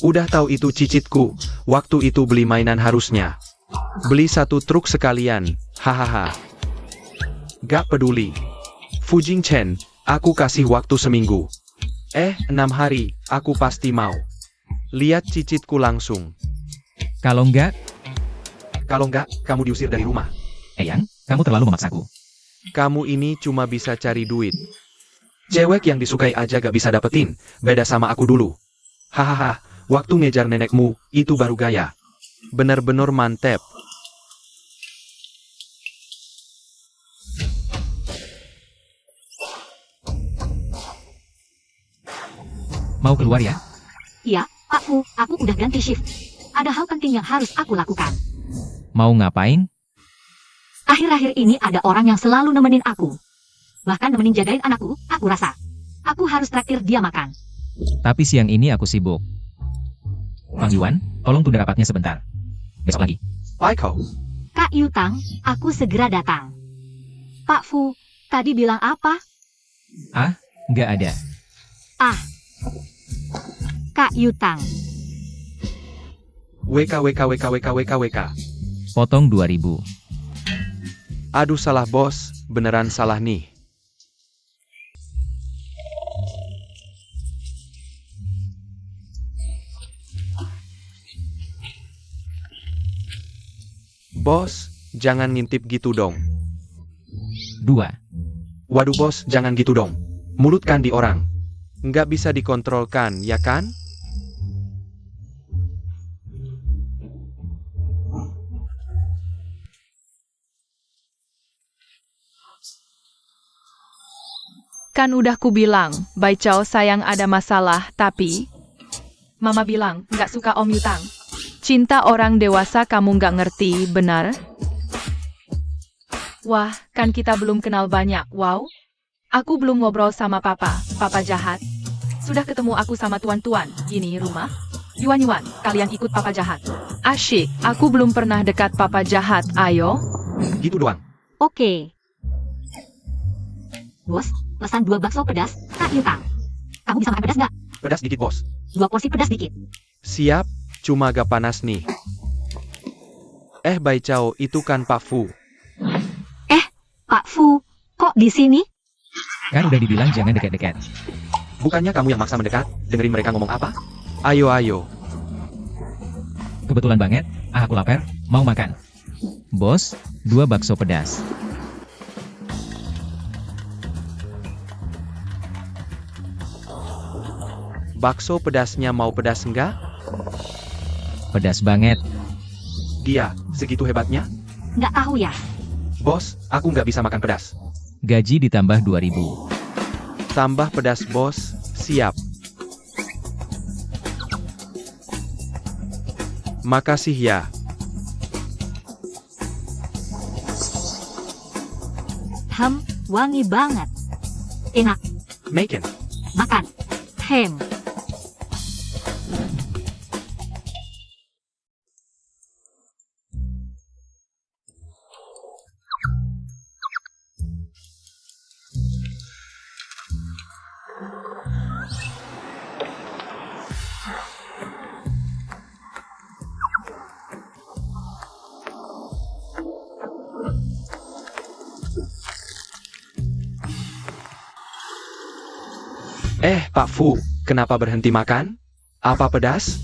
Udah tahu itu cicitku, waktu itu beli mainan harusnya. Beli 1 truk sekalian, hahaha. Gak peduli. Fujing Chen, aku kasih waktu seminggu. 6 hari, aku pasti mau. Lihat cicitku langsung. Kalau enggak, kamu diusir dari rumah. Eyang, kamu terlalu memaksaku. Kamu ini cuma bisa cari duit. Cewek yang disukai aja gak bisa dapetin, beda sama aku dulu. Hahaha, waktu ngejar nenekmu, itu baru gaya. Bener-bener mantep. Mau keluar ya? Iya, Pak Fu, aku udah ganti shift. Ada hal penting yang harus aku lakukan. Mau ngapain? Akhir-akhir ini ada orang yang selalu nemenin aku. Bahkan nemenin jagain anakku, aku rasa. Aku harus traktir dia makan. Tapi siang ini aku sibuk. Wang Yuan, tolong tunda rapatnya sebentar. Besok lagi. Baiko. Kak Yutang, aku segera datang. Pak Fu, tadi bilang apa? Nggak ada. Kak Yutang. WK. Potong 2000. Aduh salah bos, beneran salah nih. Bos, jangan ngintip gitu dong. 2. Waduh bos, jangan gitu dong. Mulut kan di orang. Nggak bisa dikontrolkan, ya kan? Kan udah ku bilang, Bai Chao sayang ada masalah, tapi... Mama bilang, nggak suka Om Yutang. Cinta orang dewasa kamu nggak ngerti, benar? Wah, kan kita belum kenal banyak, wow. Aku belum ngobrol sama papa jahat. Sudah ketemu aku sama tuan-tuan, gini rumah. Yuan-Yuan, kalian ikut papa jahat. Asyik, aku belum pernah dekat papa jahat, ayo. Gitu doang. Oke. Bos, pesan 2 bakso pedas, Kak Yutang. Kamu bisa makan pedas nggak? Pedas dikit, bos. 2 porsi pedas dikit. Siap, cuma agak panas nih. Bai Chao, itu kan Pak Fu. Pak Fu, kok di sini? Kan udah dibilang jangan dekat-dekat. Bukannya kamu yang maksa mendekat? Dengerin mereka ngomong apa? Ayo, ayo. Kebetulan banget, aku lapar, mau makan. Bos, 2 bakso pedas. Bakso pedasnya mau pedas enggak? Pedas banget. Dia, segitu hebatnya? Nggak tahu ya. Bos, aku nggak bisa makan pedas. Gaji ditambah 2.000. Tambah pedas, bos. Siap. Makasih ya. Wangi banget. Enak, Maken. makan. Pak Fu, kenapa berhenti makan? Apa pedas?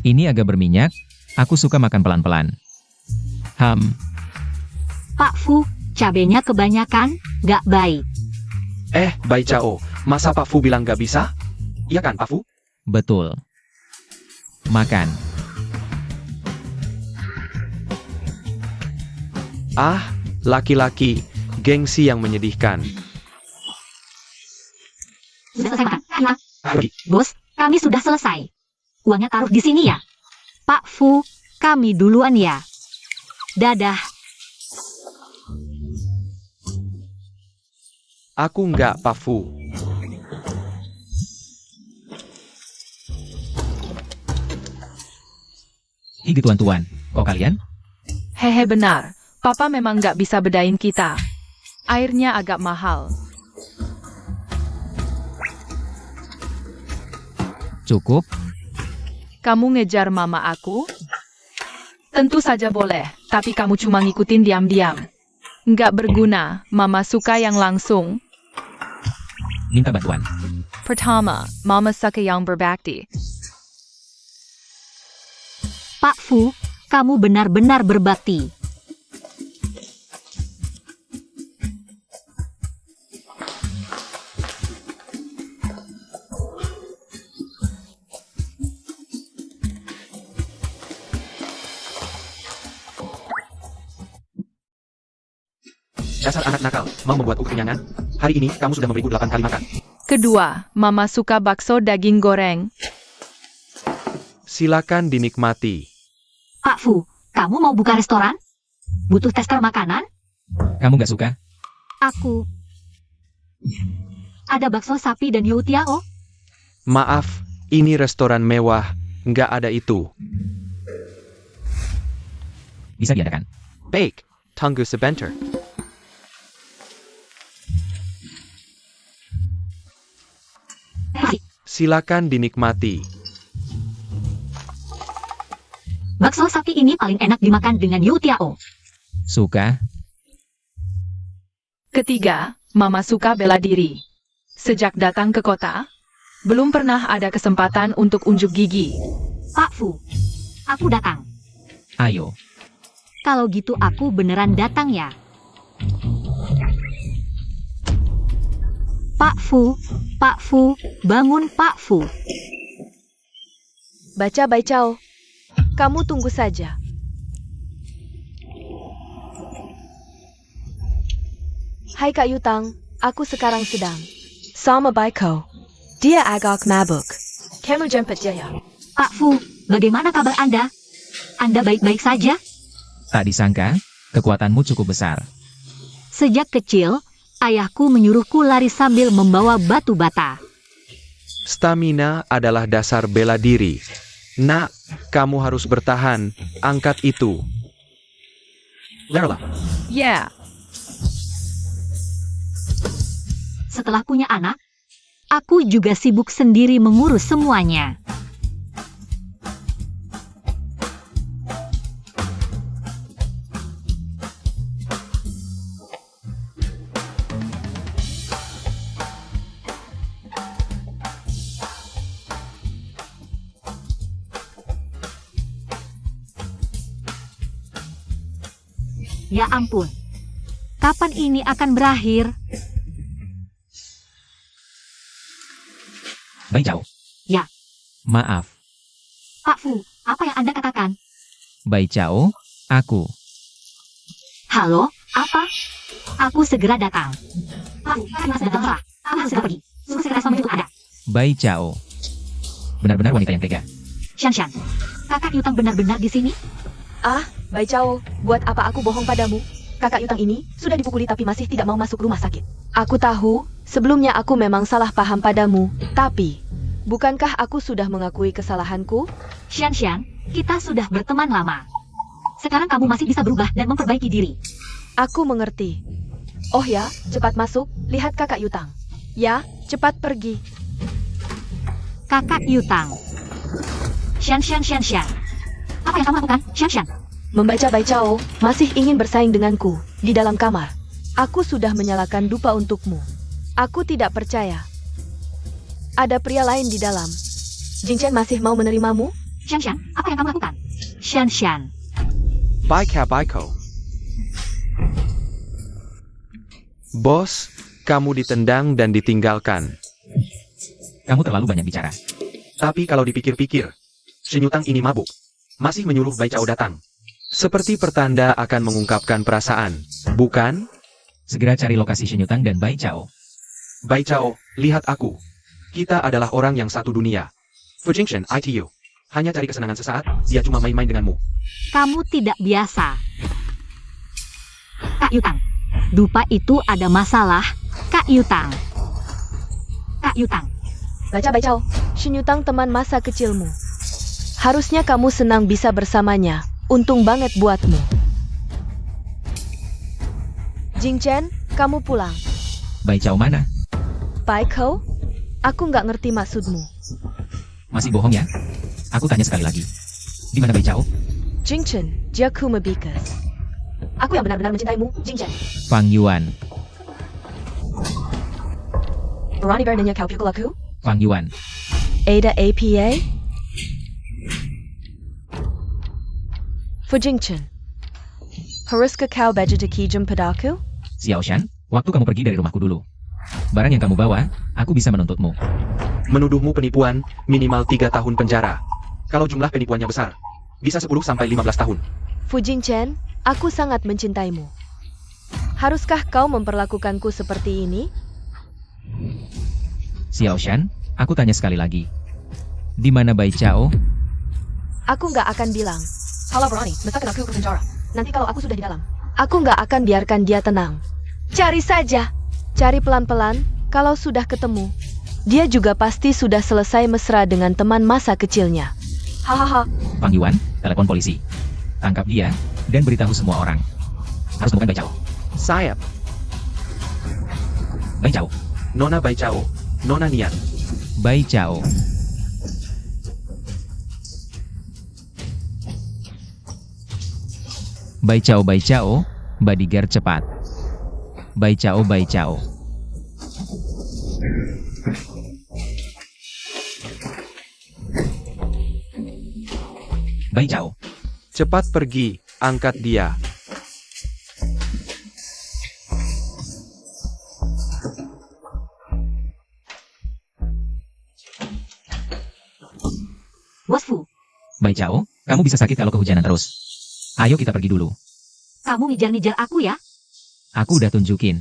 Ini agak berminyak, aku suka makan pelan-pelan. Pak Fu, cabenya kebanyakan, nggak baik. Bai Chao, masa Pak Fu bilang nggak bisa? Iya kan, Pak Fu? Betul. Makan. Laki-laki, gengsi yang menyedihkan. Sudah selesai makan. Hilang. Pergi. Bos, kami sudah selesai. Uangnya taruh di sini ya. Pak Fu, kami duluan ya. Dadah. Aku nggak, Pak Fu. Ih tuan-tuan, kok kalian? Hehe benar, papa memang nggak bisa bedain kita. Airnya agak mahal. Cukup? Kamu ngejar mama aku? Tentu saja boleh, tapi kamu cuma ngikutin diam-diam. Nggak berguna, mama suka yang langsung. Minta bantuan. Pertama, mama suka yang berbakti. Pak Fu, kamu benar-benar berbakti. Dasar anak nakal, mau membuatku kekenyangan? Hari ini, kamu sudah memberiku 8 kali makan. Kedua, mama suka bakso daging goreng. Silakan dinikmati. Pak Fu, kamu mau buka restoran? Butuh tester makanan? Kamu nggak suka? Aku. Ada bakso sapi dan youtiao? Maaf, ini restoran mewah, nggak ada itu. Bisa diadakan. Baik, tunggu sebentar. Silakan dinikmati. Bakso sapi ini paling enak dimakan dengan youtiao. Suka? Ketiga, mama suka bela diri. Sejak datang ke kota, belum pernah ada kesempatan untuk unjuk gigi. Pak Fu, aku datang. Ayo. Kalau gitu aku beneran datang ya. Pak Fu, bangun Pak Fu. Baca Bai Chao. Kamu tunggu saja. Hai Kak Yutang, aku sekarang sedang Sama Baiko. Dia agak mabuk. Kamu jemput dia ya? Pak Fu, bagaimana kabar Anda? Anda baik-baik saja? Tak disangka, kekuatanmu cukup besar. Sejak kecil, ayahku menyuruhku lari sambil membawa batu bata. Stamina adalah dasar bela diri. Nak, kamu harus bertahan. Angkat itu. Lerlah. Yeah. Setelah punya anak, aku juga sibuk sendiri mengurus semuanya. Ya ampun, kapan ini akan berakhir? Bai Chao. Ya. Maaf, Pak Fu, apa yang Anda katakan? Bai Chao, aku. Halo, apa? Aku segera datang. Pak Fu, kami masih datang telah. Aku harus segera pergi. Suruh segera suami itu ada. Bai Chao. Benar-benar wanita yang tega. Shan, kakak Yutang benar-benar di sini? Ah, Bai Chao, buat apa aku bohong padamu? Kakak Yutang ini sudah dipukuli tapi masih tidak mau masuk rumah sakit. Aku tahu, sebelumnya aku memang salah paham padamu. Tapi, bukankah aku sudah mengakui kesalahanku? Shan, kita sudah berteman lama. Sekarang kamu masih bisa berubah dan memperbaiki diri. Aku mengerti. Oh ya, cepat masuk, lihat kakak Yutang. Ya, cepat pergi. Kakak Yutang. Shan. Apa yang kamu lakukan, Shan? Membaca Bai Chao, masih ingin bersaing denganku, di dalam kamar. Aku sudah menyalakan dupa untukmu. Aku tidak percaya. Ada pria lain di dalam. Jing Chen masih mau menerimamu? Shan, apa yang kamu lakukan? Shan. Baiko. Bos, kamu ditendang dan ditinggalkan. Kamu terlalu banyak bicara. Tapi kalau dipikir-pikir, Shin Yutang ini mabuk. Masih menyuruh Bai Chao datang. Seperti pertanda akan mengungkapkan perasaan, bukan? Segera cari lokasi Shin Yutang dan Bai Chao. Bai Chao, lihat aku. Kita adalah orang yang satu dunia. Fu Jingshan, ITU. Hanya cari kesenangan sesaat, dia cuma main-main denganmu. Kamu tidak biasa. Kak Yutang, dupa itu ada masalah. Kak Yutang. Baca Bai Chao, Shin Yutang teman masa kecilmu. Harusnya kamu senang bisa bersamanya. Untung banget buatmu. Jing Chen, kamu pulang. Bai Chao mana? Baiko, aku nggak ngerti maksudmu. Masih bohong ya? Aku tanya sekali lagi. Di mana Bai Chao? Jing Chen, dia kumabikas. Aku yang benar-benar mencintaimu, Jing Chen. Fang Yuan. Berani beraninya kau pukul aku? Fang Yuan. Ada APA? Fu Jing Chen. Haruskah kau bagi padaku? Xiao Shan, waktu kamu pergi dari rumahku dulu. Barang yang kamu bawa, aku bisa menuntutmu. Menuduhmu penipuan, minimal 3 tahun penjara. Kalau jumlah penipuannya besar, bisa 10 sampai 15 tahun. Fu Jing Chen, aku sangat mencintaimu. Haruskah kau memperlakukanku seperti ini? Xiao Shan, aku tanya sekali lagi. Di mana Bai Chao? Aku nggak akan bilang. Kalau berani, letakkan aku ke penjara. Nanti kalau aku sudah di dalam, aku nggak akan biarkan dia tenang. Cari saja. Cari pelan-pelan, kalau sudah ketemu. Dia juga pasti sudah selesai mesra dengan teman masa kecilnya. Hahaha. Fang Yuan, telepon polisi. Tangkap dia, dan beritahu semua orang. Harus temukan Bai Chao. Sayap, Bai Chao. Nona Bai Chao, Nona Nian. Bai Chao. Bai Chao, bodyguard cepat. Bai Chao. Bai Chao. Cepat pergi, angkat dia. Bos Fu, Bai Chao, kamu bisa sakit kalau kehujanan terus. Ayo kita pergi dulu. kamu ngejar-ngejar aku ya? Aku udah tunjukin.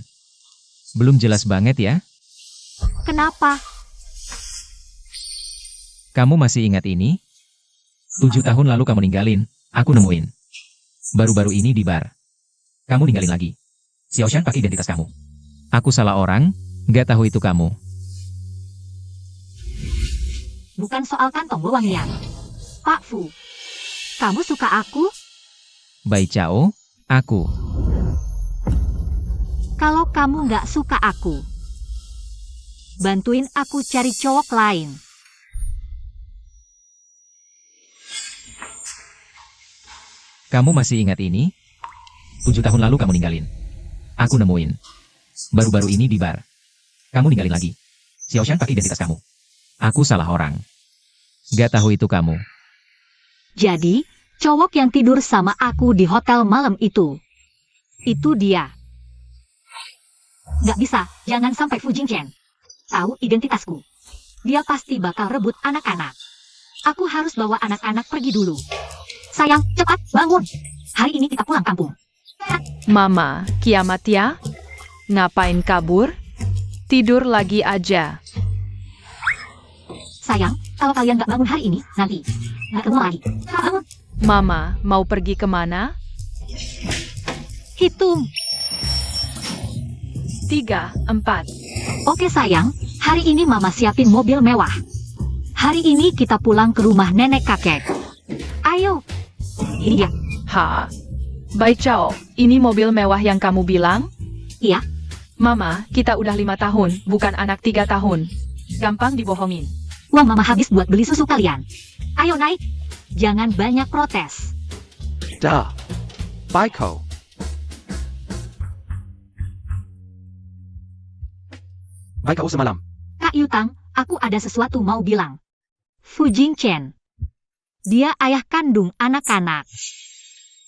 Belum jelas banget ya? Kenapa? Kamu masih ingat ini? 7 tahun lalu kamu ninggalin, aku nemuin. Baru-baru ini di bar. Kamu ninggalin lagi. Xiaoshan pakai identitas kamu. Aku salah orang, nggak tahu itu kamu. Bukan soal kantong wewangian. Pak Fu, kamu suka aku? Bai Chao, aku. Kalau kamu nggak suka aku, bantuin aku cari cowok lain. Kamu masih ingat ini? 7 tahun lalu kamu ninggalin. Aku nemuin. Baru-baru ini di bar. Kamu ninggalin lagi. Xiaoshan pakai identitas kamu. Aku salah orang. Gak tahu itu kamu. Jadi, cowok yang tidur sama aku di hotel malam itu dia. Nggak bisa, jangan sampai Fu Jingchen tahu identitasku. Dia pasti bakal rebut anak-anak. Aku harus bawa anak-anak pergi dulu. Sayang, cepat bangun. Hari ini kita pulang kampung. Mama, kiamat ya? Ngapain kabur? Tidur lagi aja. Sayang, kalau kalian nggak bangun hari ini, nanti nggak ketemu lagi. Bangun. Mama, mau pergi kemana? Hitung. 3, 4. Oke sayang, hari ini mama siapin mobil mewah. Hari ini kita pulang ke rumah nenek kakek. Ayo. Ini dia. Ha. Bai Chao, ini mobil mewah yang kamu bilang? Iya. Mama, kita udah 5 tahun, bukan anak 3 tahun. Gampang dibohongin. Uang mama habis buat beli susu kalian. Ayo naik. Jangan banyak protes. Dah. Bai Chao. Bai Chao semalam. Kak Yutang, aku ada sesuatu mau bilang. Fu Jingchen. Dia ayah kandung anak-anak.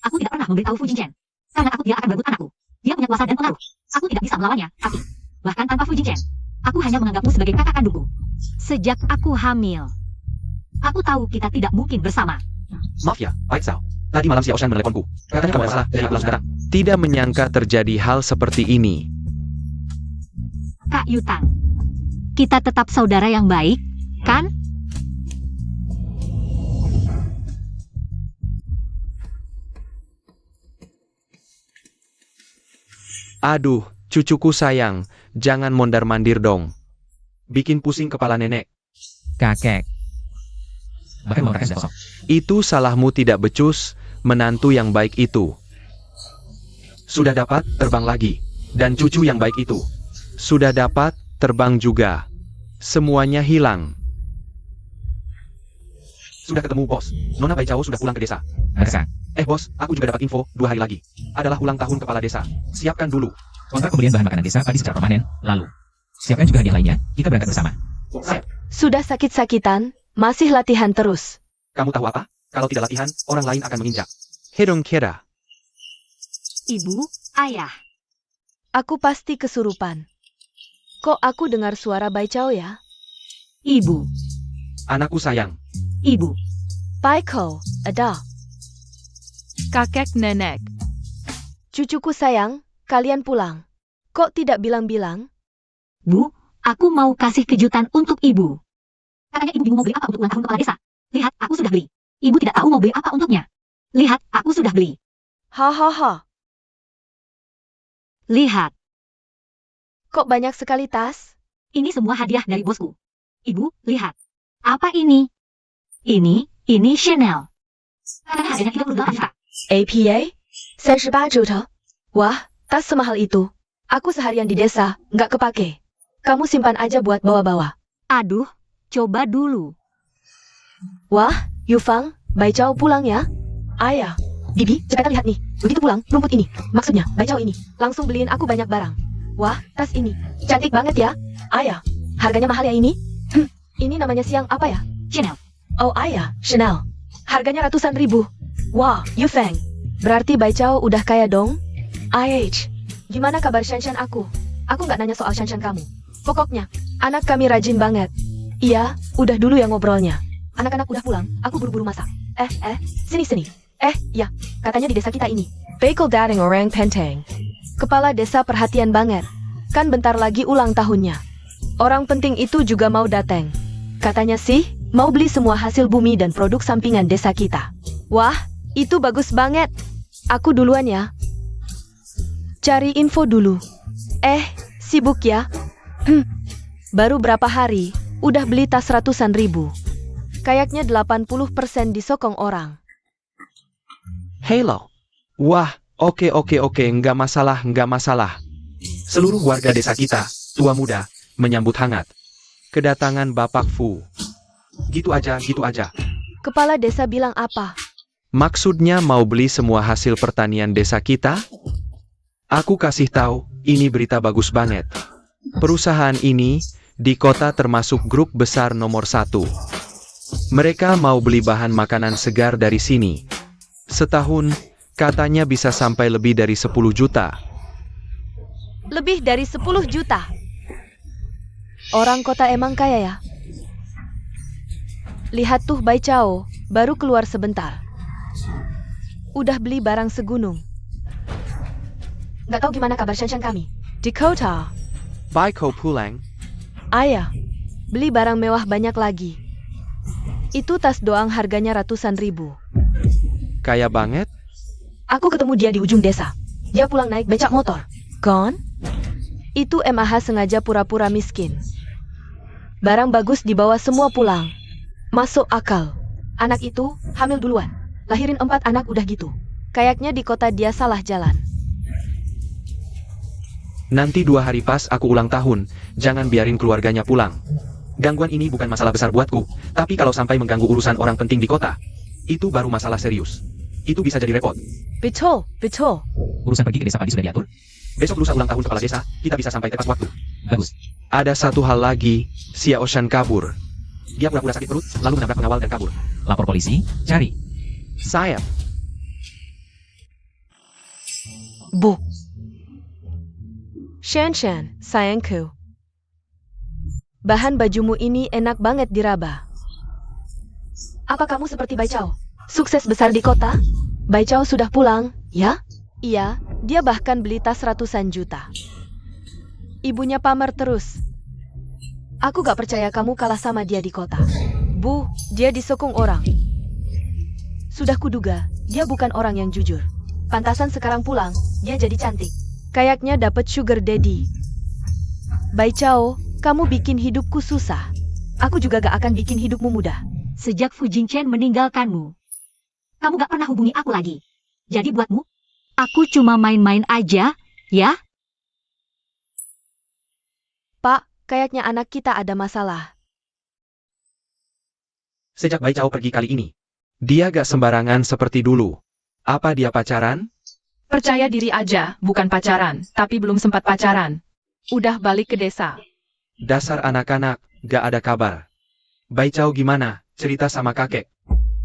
Aku tidak pernah memberitahu Fu Jingchen. Karena aku dia akan berebut anakku. Dia punya kuasa dan pengaruh. Aku tidak bisa melawannya, tapi bahkan tanpa Fu Jingchen, aku hanya menganggapmu sebagai kakak kandungku. Sejak aku hamil, aku tahu kita tidak mungkin bersama. Maaf ya, Bai Chao. Tadi malam Xiaoshan meneleponku. Katanya kamu masalah, jadi aku langsung datang. Tidak menyangka terjadi hal seperti ini. Kak Yutang, kita tetap saudara yang baik, kan? Aduh, cucuku sayang, jangan mondar-mandir dong. Bikin pusing kepala nenek. Kakek. Bahkan mau sudah kosong. Itu salahmu tidak becus, menantu yang baik itu. Sudah dapat, terbang lagi. Dan cucu yang baik itu. Sudah dapat, terbang juga. Semuanya hilang. Sudah ketemu bos. Nona Bai Chao sudah pulang ke desa. Ada. Bos, aku juga dapat info, 2 hari lagi. Adalah ulang tahun kepala desa. Siapkan dulu. Kontrak pembelian bahan makanan desa padi secara permanen, lalu. Siapkan juga hadiah lainnya, kita berangkat bersama. Siap. Sudah sakit-sakitan, masih latihan terus. Kamu tahu apa? Kalau tidak latihan, orang lain akan menginjak. Hidung kira. Ibu, ayah. Aku pasti kesurupan. Kok aku dengar suara Bai Chao ya? Ibu, Anakku sayang. ibu. Bai Chao, ada. Kakek nenek. Cucuku sayang, kalian pulang. Kok tidak bilang-bilang? Bu, aku mau kasih kejutan untuk ibu. Katanya ibu bingung mau beli apa untuk ulang tahun kepala desa. Lihat, aku sudah beli. Ibu tidak tahu mau beli apa untuknya. Lihat, aku sudah beli. Hahaha. Lihat, Kok banyak sekali tas? ini semua hadiah dari bosku. Ibu, lihat. Apa ini? Ini Chanel. Katanya harganya 38 juta. APA? 38 juta? Wah, tas semahal itu. Aku seharian di desa, nggak kepake. Kamu simpan aja buat bawa-bawa. Aduh, coba dulu. Wah, Yufang, Bai Chao pulang ya? Ayah, Bibi, cepetan lihat nih. Begitu pulang, rumput ini. Maksudnya, Bai Chao ini. Langsung beliin aku banyak barang. Wah, tas ini. Cantik banget ya. Ayah, harganya mahal ya ini? Ini namanya siang apa ya? Chanel. Oh ayah, Chanel. Harganya ratusan ribu. Wah, Yufeng. Berarti Bai Chao udah kaya dong? IH, gimana kabar Shanshan aku? Aku nggak nanya soal Shanshan kamu. Pokoknya, anak kami rajin banget. Iya, udah dulu ya ngobrolnya. Anak-anak udah pulang, aku buru-buru masak. Sini. Ya, katanya di desa kita ini. Bagel Dading Orang Penteng. Kepala desa perhatian banget. Kan bentar lagi ulang tahunnya. Orang penting itu juga mau datang. Katanya sih, mau beli semua hasil bumi dan produk sampingan desa kita. Wah, itu bagus banget. Aku duluan ya. Cari info dulu. Sibuk ya? Baru berapa hari, udah beli tas ratusan ribu. Kayaknya 80% disokong orang. Hello. Wah, oke, nggak masalah. Seluruh warga desa kita, tua muda, menyambut hangat kedatangan Bapak Fu. Gitu aja. Kepala desa bilang apa? Maksudnya mau beli semua hasil pertanian desa kita? Aku kasih tahu, ini berita bagus banget. Perusahaan ini di kota termasuk grup besar nomor 1. Mereka mau beli bahan makanan segar dari sini. Setahun, katanya bisa sampai lebih dari 10 juta. Lebih dari 10 juta. Orang kota emang kaya ya? Lihat tuh Bai Chao, baru keluar sebentar. Udah beli barang segunung. Nggak tahu gimana kabar Shanshan kami. Di kota. Baiko pulang. Ayah, beli barang mewah banyak lagi. Itu tas doang harganya ratusan ribu. Kaya banget? Aku ketemu dia di ujung desa. Dia pulang naik becak motor. Kon? Itu MAH sengaja pura-pura miskin. Barang bagus dibawa semua pulang. Masuk akal. Anak itu hamil duluan. Lahirin 4 anak udah gitu. Kayaknya di kota dia salah jalan. Nanti 2 hari pas aku ulang tahun, jangan biarin keluarganya pulang. Gangguan ini bukan masalah besar buatku, tapi kalau sampai mengganggu urusan orang penting di kota, itu baru masalah serius. Itu bisa jadi repot. Betul. Urusan pergi ke desa padi sudah diatur. Besok lusa ulang tahun kepala desa, kita bisa sampai tepat waktu. Bagus. Ada satu hal lagi, Xiao Shan kabur. Dia pura-pura sakit perut, lalu menabrak pengawal dan kabur. Lapor polisi, cari. Sayap. Bu. Shanshan, sayangku. Bahan bajumu ini enak banget diraba. Apa kamu seperti Bai Chao? Sukses besar di kota? Bai Chao sudah pulang, ya? Iya, dia bahkan beli tas ratusan juta. Ibunya pamer terus. Aku gak percaya kamu kalah sama dia di kota. Bu, dia disokong orang. Sudah kuduga, dia bukan orang yang jujur. Pantasan sekarang pulang, dia jadi cantik. Kayaknya dapat sugar daddy. Bai Chao, kamu bikin hidupku susah. Aku juga gak akan bikin hidupmu mudah. Sejak Fu Jingchen meninggalkanmu, kamu gak pernah hubungi aku lagi. Jadi buatmu, aku cuma main-main aja, ya? Pak, kayaknya anak kita ada masalah. Sejak Bai Chao pergi kali ini, dia gak sembarangan seperti dulu. Apa dia pacaran? Percaya diri aja, bukan pacaran, tapi belum sempat pacaran. Udah balik ke desa. Dasar anak-anak, gak ada kabar. Bai Chao gimana? Cerita sama kakek.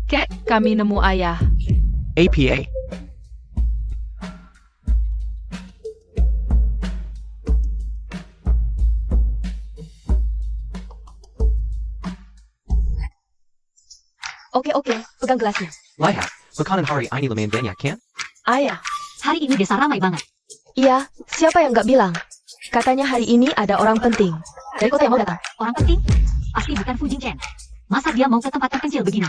Kek, kami nemu ayah. APA. Oke, pegang gelasnya. Lihat, makanan hari ini lumayan banyak kan? Ayah. Hari ini desa ramai banget. Iya, siapa yang gak bilang? Katanya hari ini ada orang penting. Dari kota yang mau datang. Orang penting? Pasti bukan Fu Jingchen. Masa dia mau ke tempat terpencil begini?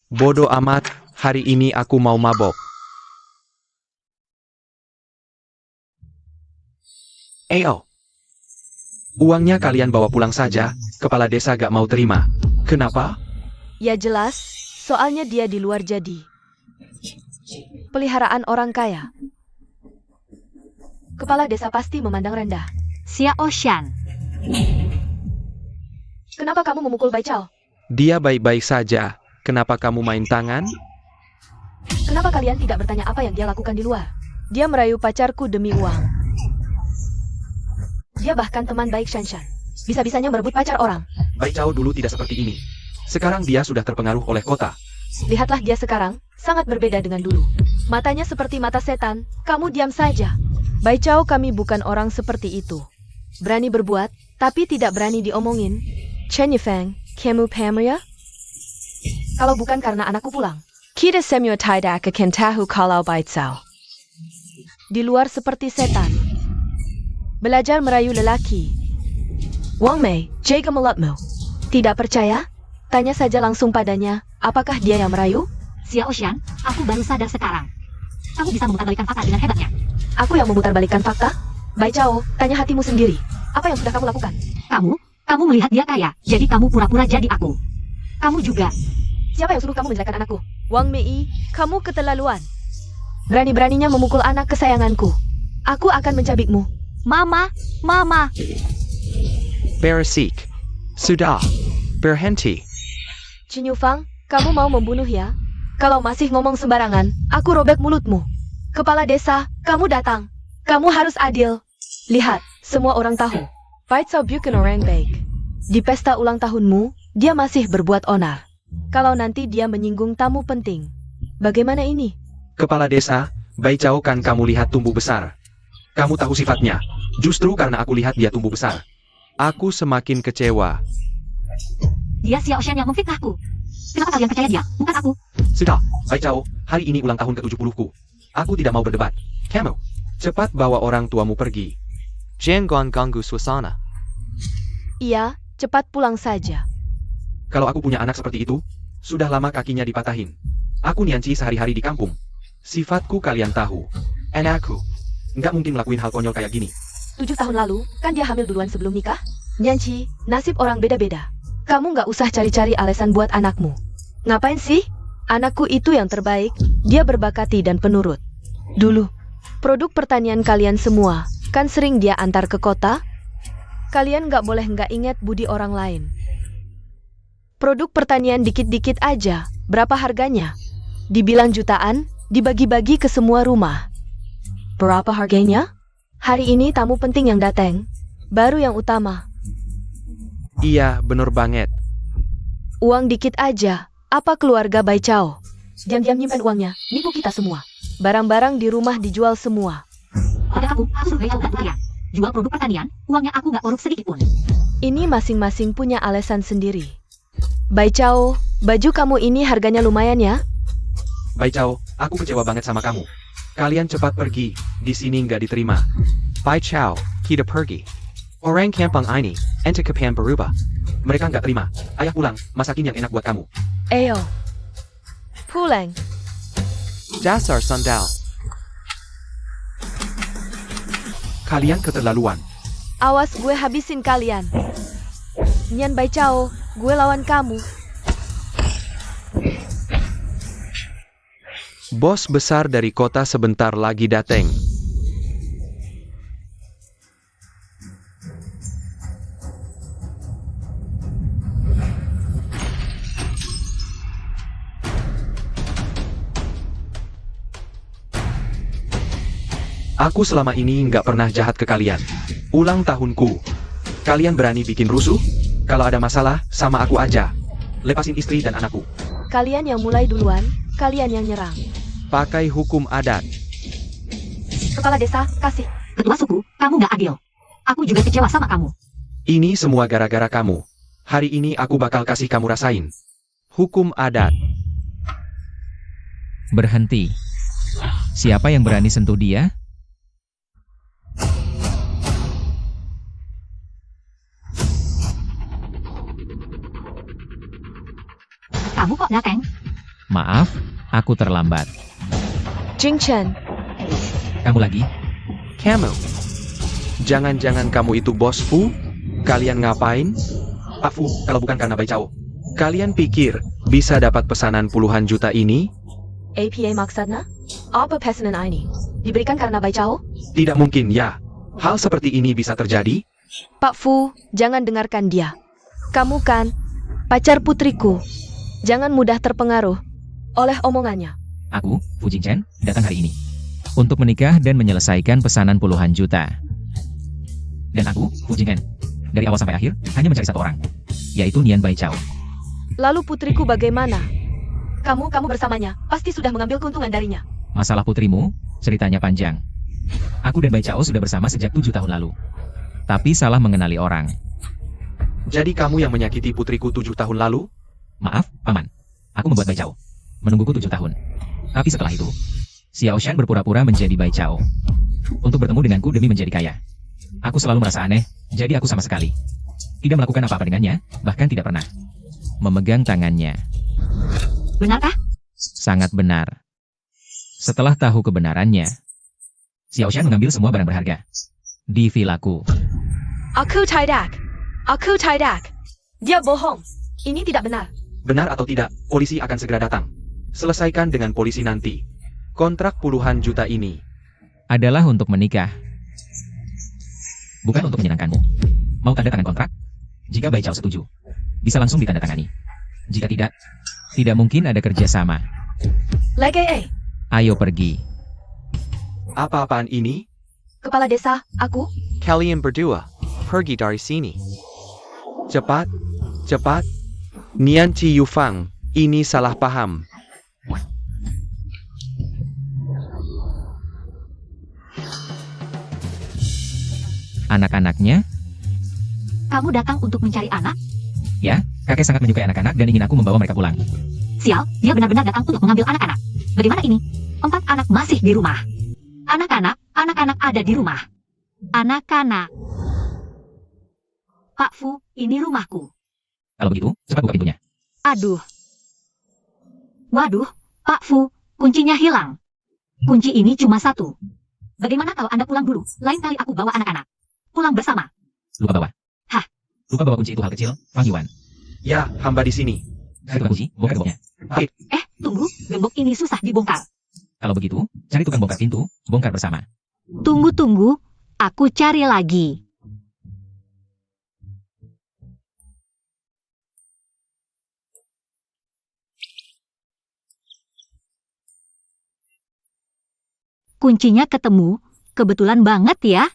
Bodoh amat, hari ini aku mau mabok. Ayo. Uangnya kalian bawa pulang saja, kepala desa gak mau terima. Kenapa? Ya jelas, soalnya dia di luar jadi. Peliharaan orang kaya. Kepala desa pasti memandang rendah. Xiao Shan. Kenapa kamu memukul Bai Chao? Dia baik-baik saja, kenapa kamu main tangan? Kenapa kalian tidak bertanya apa yang dia lakukan di luar? Dia merayu pacarku demi uang. Dia bahkan teman baik Shanshan. Bisa-bisanya merebut pacar orang. Bai Chao dulu tidak seperti ini. Sekarang dia sudah terpengaruh oleh kota. Lihatlah dia sekarang, sangat berbeda dengan dulu. Matanya seperti mata setan, kamu diam saja. Bai Chao, kami bukan orang seperti itu. Berani berbuat, tapi tidak berani diomongin. Chen Yifeng, kamu paham ya? Kalau bukan karena anakku pulang. Kita semua tidak akan tahu kalau Bai Chao di luar seperti setan. Belajar merayu lelaki. Wang Mei, jaga mulutmu. Tidak percaya? Tanya saja langsung padanya, apakah dia yang merayu? Xiao Shan, aku baru sadar sekarang. Kamu bisa memutarbalikkan fakta dengan hebatnya. Aku yang memutarbalikkan fakta? Bai Chao, tanya hatimu sendiri. Apa yang sudah kamu lakukan? Kamu melihat dia kaya, jadi kamu pura-pura jadi aku. Kamu juga. Siapa yang suruh kamu menjelekkan anakku? Wang Mei, kamu keterlaluan. Berani-beraninya memukul anak kesayanganku. Aku akan mencabikmu. Mama. Beresik. Sudah. Berhenti. Qin Yufang, kamu mau membunuh ya? Kalau masih ngomong sembarangan, aku robek mulutmu. Kepala desa, kamu datang. Kamu harus adil. Lihat, semua orang tahu. Bai Chao bukan orang baik. Di pesta ulang tahunmu, dia masih berbuat onar. Kalau nanti dia menyinggung tamu penting. Bagaimana ini? Kepala desa, Bai Chao kan kamu lihat tumbuh besar. Kamu tahu sifatnya. Justru karena aku lihat dia tumbuh besar. Aku semakin kecewa. Dia Xiao Shan yang memfitnahku. Kenapa kalian percaya dia, bukan aku? Sudah, Bai Chao, hari ini ulang tahun ke-70-ku. Aku tidak mau berdebat. Kamu, cepat bawa orang tuamu pergi. Jangan ganggu suasana. Iya, cepat pulang saja. Kalau aku punya anak seperti itu, sudah lama kakinya dipatahin. Aku Nianci sehari-hari di kampung. Sifatku kalian tahu. Anakku, nggak mungkin ngelakuin hal konyol kayak gini. 7 tahun lalu, kan dia hamil duluan sebelum nikah? Nyanci, nasib orang beda-beda. Kamu nggak usah cari-cari alasan buat anakmu. Ngapain sih? Anakku itu yang terbaik, dia berbakati dan penurut. Dulu, produk pertanian kalian semua, kan sering dia antar ke kota? Kalian nggak boleh nggak ingat budi orang lain. Produk pertanian dikit-dikit aja, berapa harganya? Dibilang jutaan, dibagi-bagi ke semua rumah. Berapa harganya? Hari ini tamu penting yang datang, baru yang utama. Iya, bener banget. Uang dikit aja, apa keluarga Bai Chao? Diam-diam nyimpen uangnya, nipu kita semua. Barang-barang di rumah dijual semua. Pada aku suruh Bai Chao dan Putria. Jual produk pertanian, uangnya aku nggak korup sedikit pun. Ini masing-masing punya alasan sendiri. Bai Chao, baju kamu ini harganya lumayan ya? Bai Chao, aku kecewa banget sama kamu. Kalian cepat pergi, di sini nggak diterima. Bai Chao, kita pergi. Orang kampung ini, ente kepengen berubah. Mereka nggak terima. Ayah pulang, masakin yang enak buat kamu. Ayo. Pulang. Dasar sandal. Kalian keterlaluan. Awas gue habisin kalian. Nyan Bai Chao, gue lawan kamu. Bos besar dari kota sebentar lagi datang. Aku selama ini nggak pernah jahat ke kalian. Ulang tahunku. Kalian berani bikin rusuh? Kalau ada masalah, sama aku aja. Lepasin istri dan anakku. Kalian yang mulai duluan, kalian yang nyerang. Pakai hukum adat. Kepala desa, kasih. Ketua suku, kamu nggak adil. Aku juga kecewa sama kamu. Ini semua gara-gara kamu. Hari ini aku bakal kasih kamu rasain. Hukum adat. Berhenti. Siapa yang berani sentuh dia? Kamu kok datang? Maaf, aku terlambat. Jing Chen, Kamu lagi? Kamu. Jangan-jangan kamu itu bos Fu? Kalian ngapain? Pak Fu, kalau bukan karena Bai Chao. Kalian pikir bisa dapat pesanan puluhan juta ini? APA maksudnya? Apa pesanan ini? Diberikan karena Bai Chao? Tidak mungkin ya. Hal seperti ini bisa terjadi? Pak Fu, jangan dengarkan dia. Kamu kan pacar putriku. Jangan mudah terpengaruh oleh omongannya. Aku, Fu Jingchen, datang hari ini untuk menikah dan menyelesaikan pesanan puluhan juta. Dan aku, Fu Jingchen, dari awal sampai akhir hanya mencari satu orang, yaitu Nian Bai Chao. Lalu putriku bagaimana? Kamu bersamanya, pasti sudah mengambil keuntungan darinya. Masalah putrimu, ceritanya panjang. Aku dan Bai Chao sudah bersama sejak 7 tahun lalu. Tapi salah mengenali orang. Jadi kamu yang menyakiti putriku 7 tahun lalu? Maaf, Paman. Aku membuat Bai Chao menungguku 7 tahun. Tapi setelah itu, Xiao Shan berpura-pura menjadi Bai Chao untuk bertemu denganku demi menjadi kaya. Aku selalu merasa aneh, jadi aku sama sekali Tidak melakukan apa-apa dengannya, bahkan tidak pernah memegang tangannya. Benarkah? Sangat benar. Setelah tahu kebenarannya, Xiao Shan mengambil semua barang berharga di vilaku. Aku tidak. Aku tidak. Dia bohong. Ini tidak benar. Benar atau tidak, polisi akan segera datang. Selesaikan dengan polisi nanti. Kontrak puluhan juta ini Adalah untuk menikah, bukan untuk menyenangkanmu. Mau tanda tangan kontrak? Jika Bai Chao setuju, bisa langsung ditandatangani. Jika tidak, tidak mungkin ada kerjasama. Lege, Ayo pergi. Apa-apaan ini? kepala desa, aku. Kalian berdua, pergi dari sini. Cepat, cepat. Nian Chi Yufang, ini salah paham. Anak-anaknya? Kamu datang untuk mencari anak? Ya, kakek sangat menyukai anak-anak dan ingin aku membawa mereka pulang. Sial, dia benar-benar datang untuk mengambil anak-anak. Bagaimana ini? 4 anak masih di rumah. Anak-anak ada di rumah. Anak-anak. Pak Fu, ini rumahku. Kalau begitu, cepat buka pintunya. Aduh. Waduh, Pak Fu, kuncinya hilang. Kunci ini cuma 1. Bagaimana kalau Anda pulang dulu? Lain kali aku bawa anak-anak. Pulang bersama. Lupa bawa. Hah? Lupa bawa kunci itu hal kecil, Fang Yuan. Ya, hamba di sini. Cari tukang kunci, bongkar gemboknya. Tunggu, gembok ini susah dibongkar. Kalau begitu, cari tukang bongkar pintu, bongkar bersama. Tunggu, aku cari lagi. Kuncinya ketemu, kebetulan banget ya.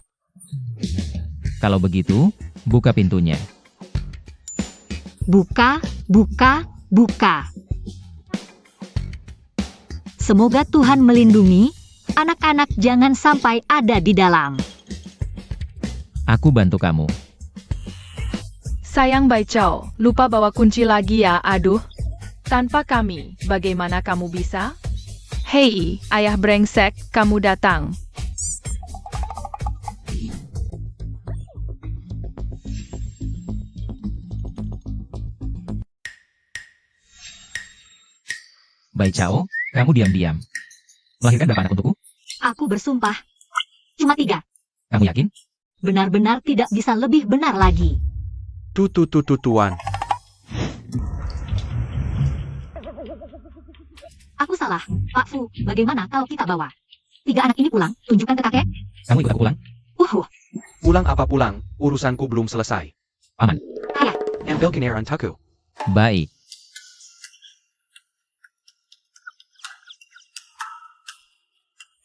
Kalau begitu, buka pintunya. Buka. Semoga Tuhan melindungi, anak-anak jangan sampai ada di dalam. Aku bantu kamu. Sayang Bai Chao, lupa bawa kunci lagi ya, aduh. Tanpa kami, bagaimana kamu bisa? Hei, ayah brengsek, kamu datang. Bai Chao, kamu diam-diam. Melahirkan berapa anak untukku? Aku bersumpah. Cuma 3. Kamu yakin? Benar-benar tidak bisa lebih benar lagi. Tuan. Aku salah. Pak Fu, bagaimana kalau kita bawa 3 anak ini pulang? Tunjukkan ke kakek. Kamu ikut aku pulang? Pulang apa pulang, urusanku belum selesai. Paman. Ayah. Ambil kendaraan taku. Baik.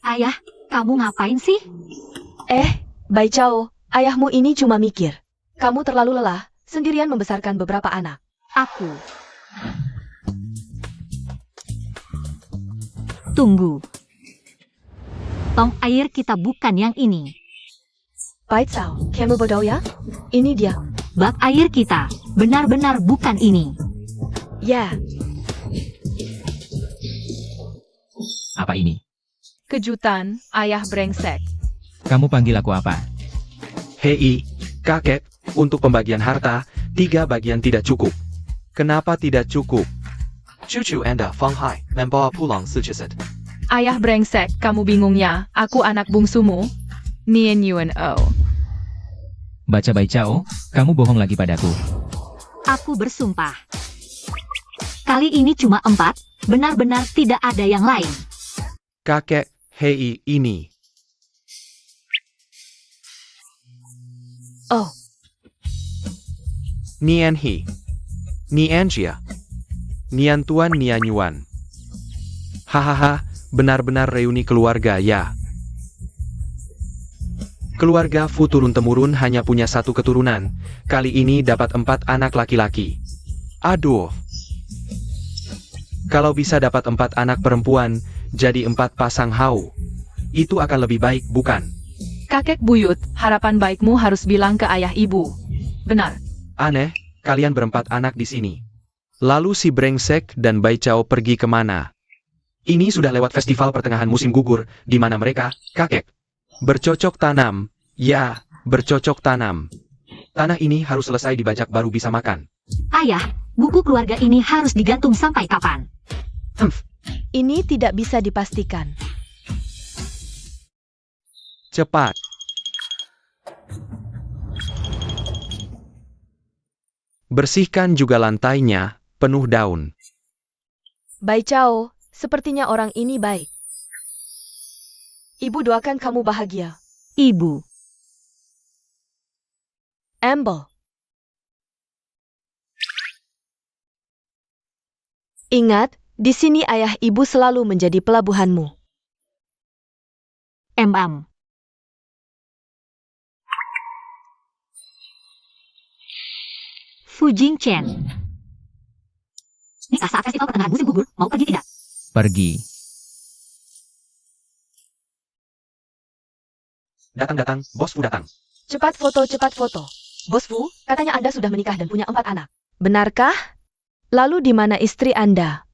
Ayah, kamu ngapain sih? Bai Chao, ayahmu ini cuma mikir. Kamu terlalu lelah, sendirian membesarkan beberapa anak. Aku. Tunggu. Tong air kita bukan yang ini. Bai Chao, kamu bodoh ya? Ini dia. Bak air kita benar-benar bukan ini. Ya, Apa ini? Kejutan, ayah brengsek. Kamu panggil aku apa? Hei, kakek, untuk pembagian harta, 3 bagian tidak cukup. Kenapa tidak cukup? Cucu Anda, Fang Hai, membawa pulang 4 set. Ayah brengsek, kamu bingung ya? Aku anak bungsumu. Nian Yuan O. Baca Bai Chao, kamu bohong lagi padaku. Aku bersumpah. Kali ini cuma 4, benar-benar tidak ada yang lain. Kakek, hei ini. Oh. Nian He. Nian Jia. Nian Tuan Nian Yuan. Hahaha, benar-benar reuni keluarga ya. Keluarga Fu turun-temurun hanya punya 1 keturunan. Kali ini dapat 4 anak laki-laki. Aduh. Kalau bisa dapat 4 anak perempuan, jadi 4 pasang hau. Itu akan lebih baik, bukan? Kakek buyut, harapan baikmu harus bilang ke ayah ibu. Benar. Aneh, kalian berempat anak di sini. Lalu si brengsek dan Bai Chao pergi kemana? Ini sudah lewat festival pertengahan musim gugur, di mana mereka, kakek, bercocok tanam. Ya, bercocok tanam. Tanah ini harus selesai dibajak baru bisa makan. Ayah, buku keluarga ini harus digantung sampai kapan? Ini tidak bisa dipastikan. Cepat. Bersihkan juga lantainya, penuh daun. Bai Chao, sepertinya orang ini baik. Ibu doakan kamu bahagia. Ibu. Amble. Ingat, di sini ayah ibu selalu menjadi pelabuhanmu. Em. Fu Jingchen. Nikah saat festival pertengahan musim gugur, mau pergi tidak? Pergi. Datang, Bos Fu datang. Cepat foto, cepat foto. Bos Fu, katanya Anda sudah menikah dan punya 4 anak. Benarkah? Lalu di mana istri Anda?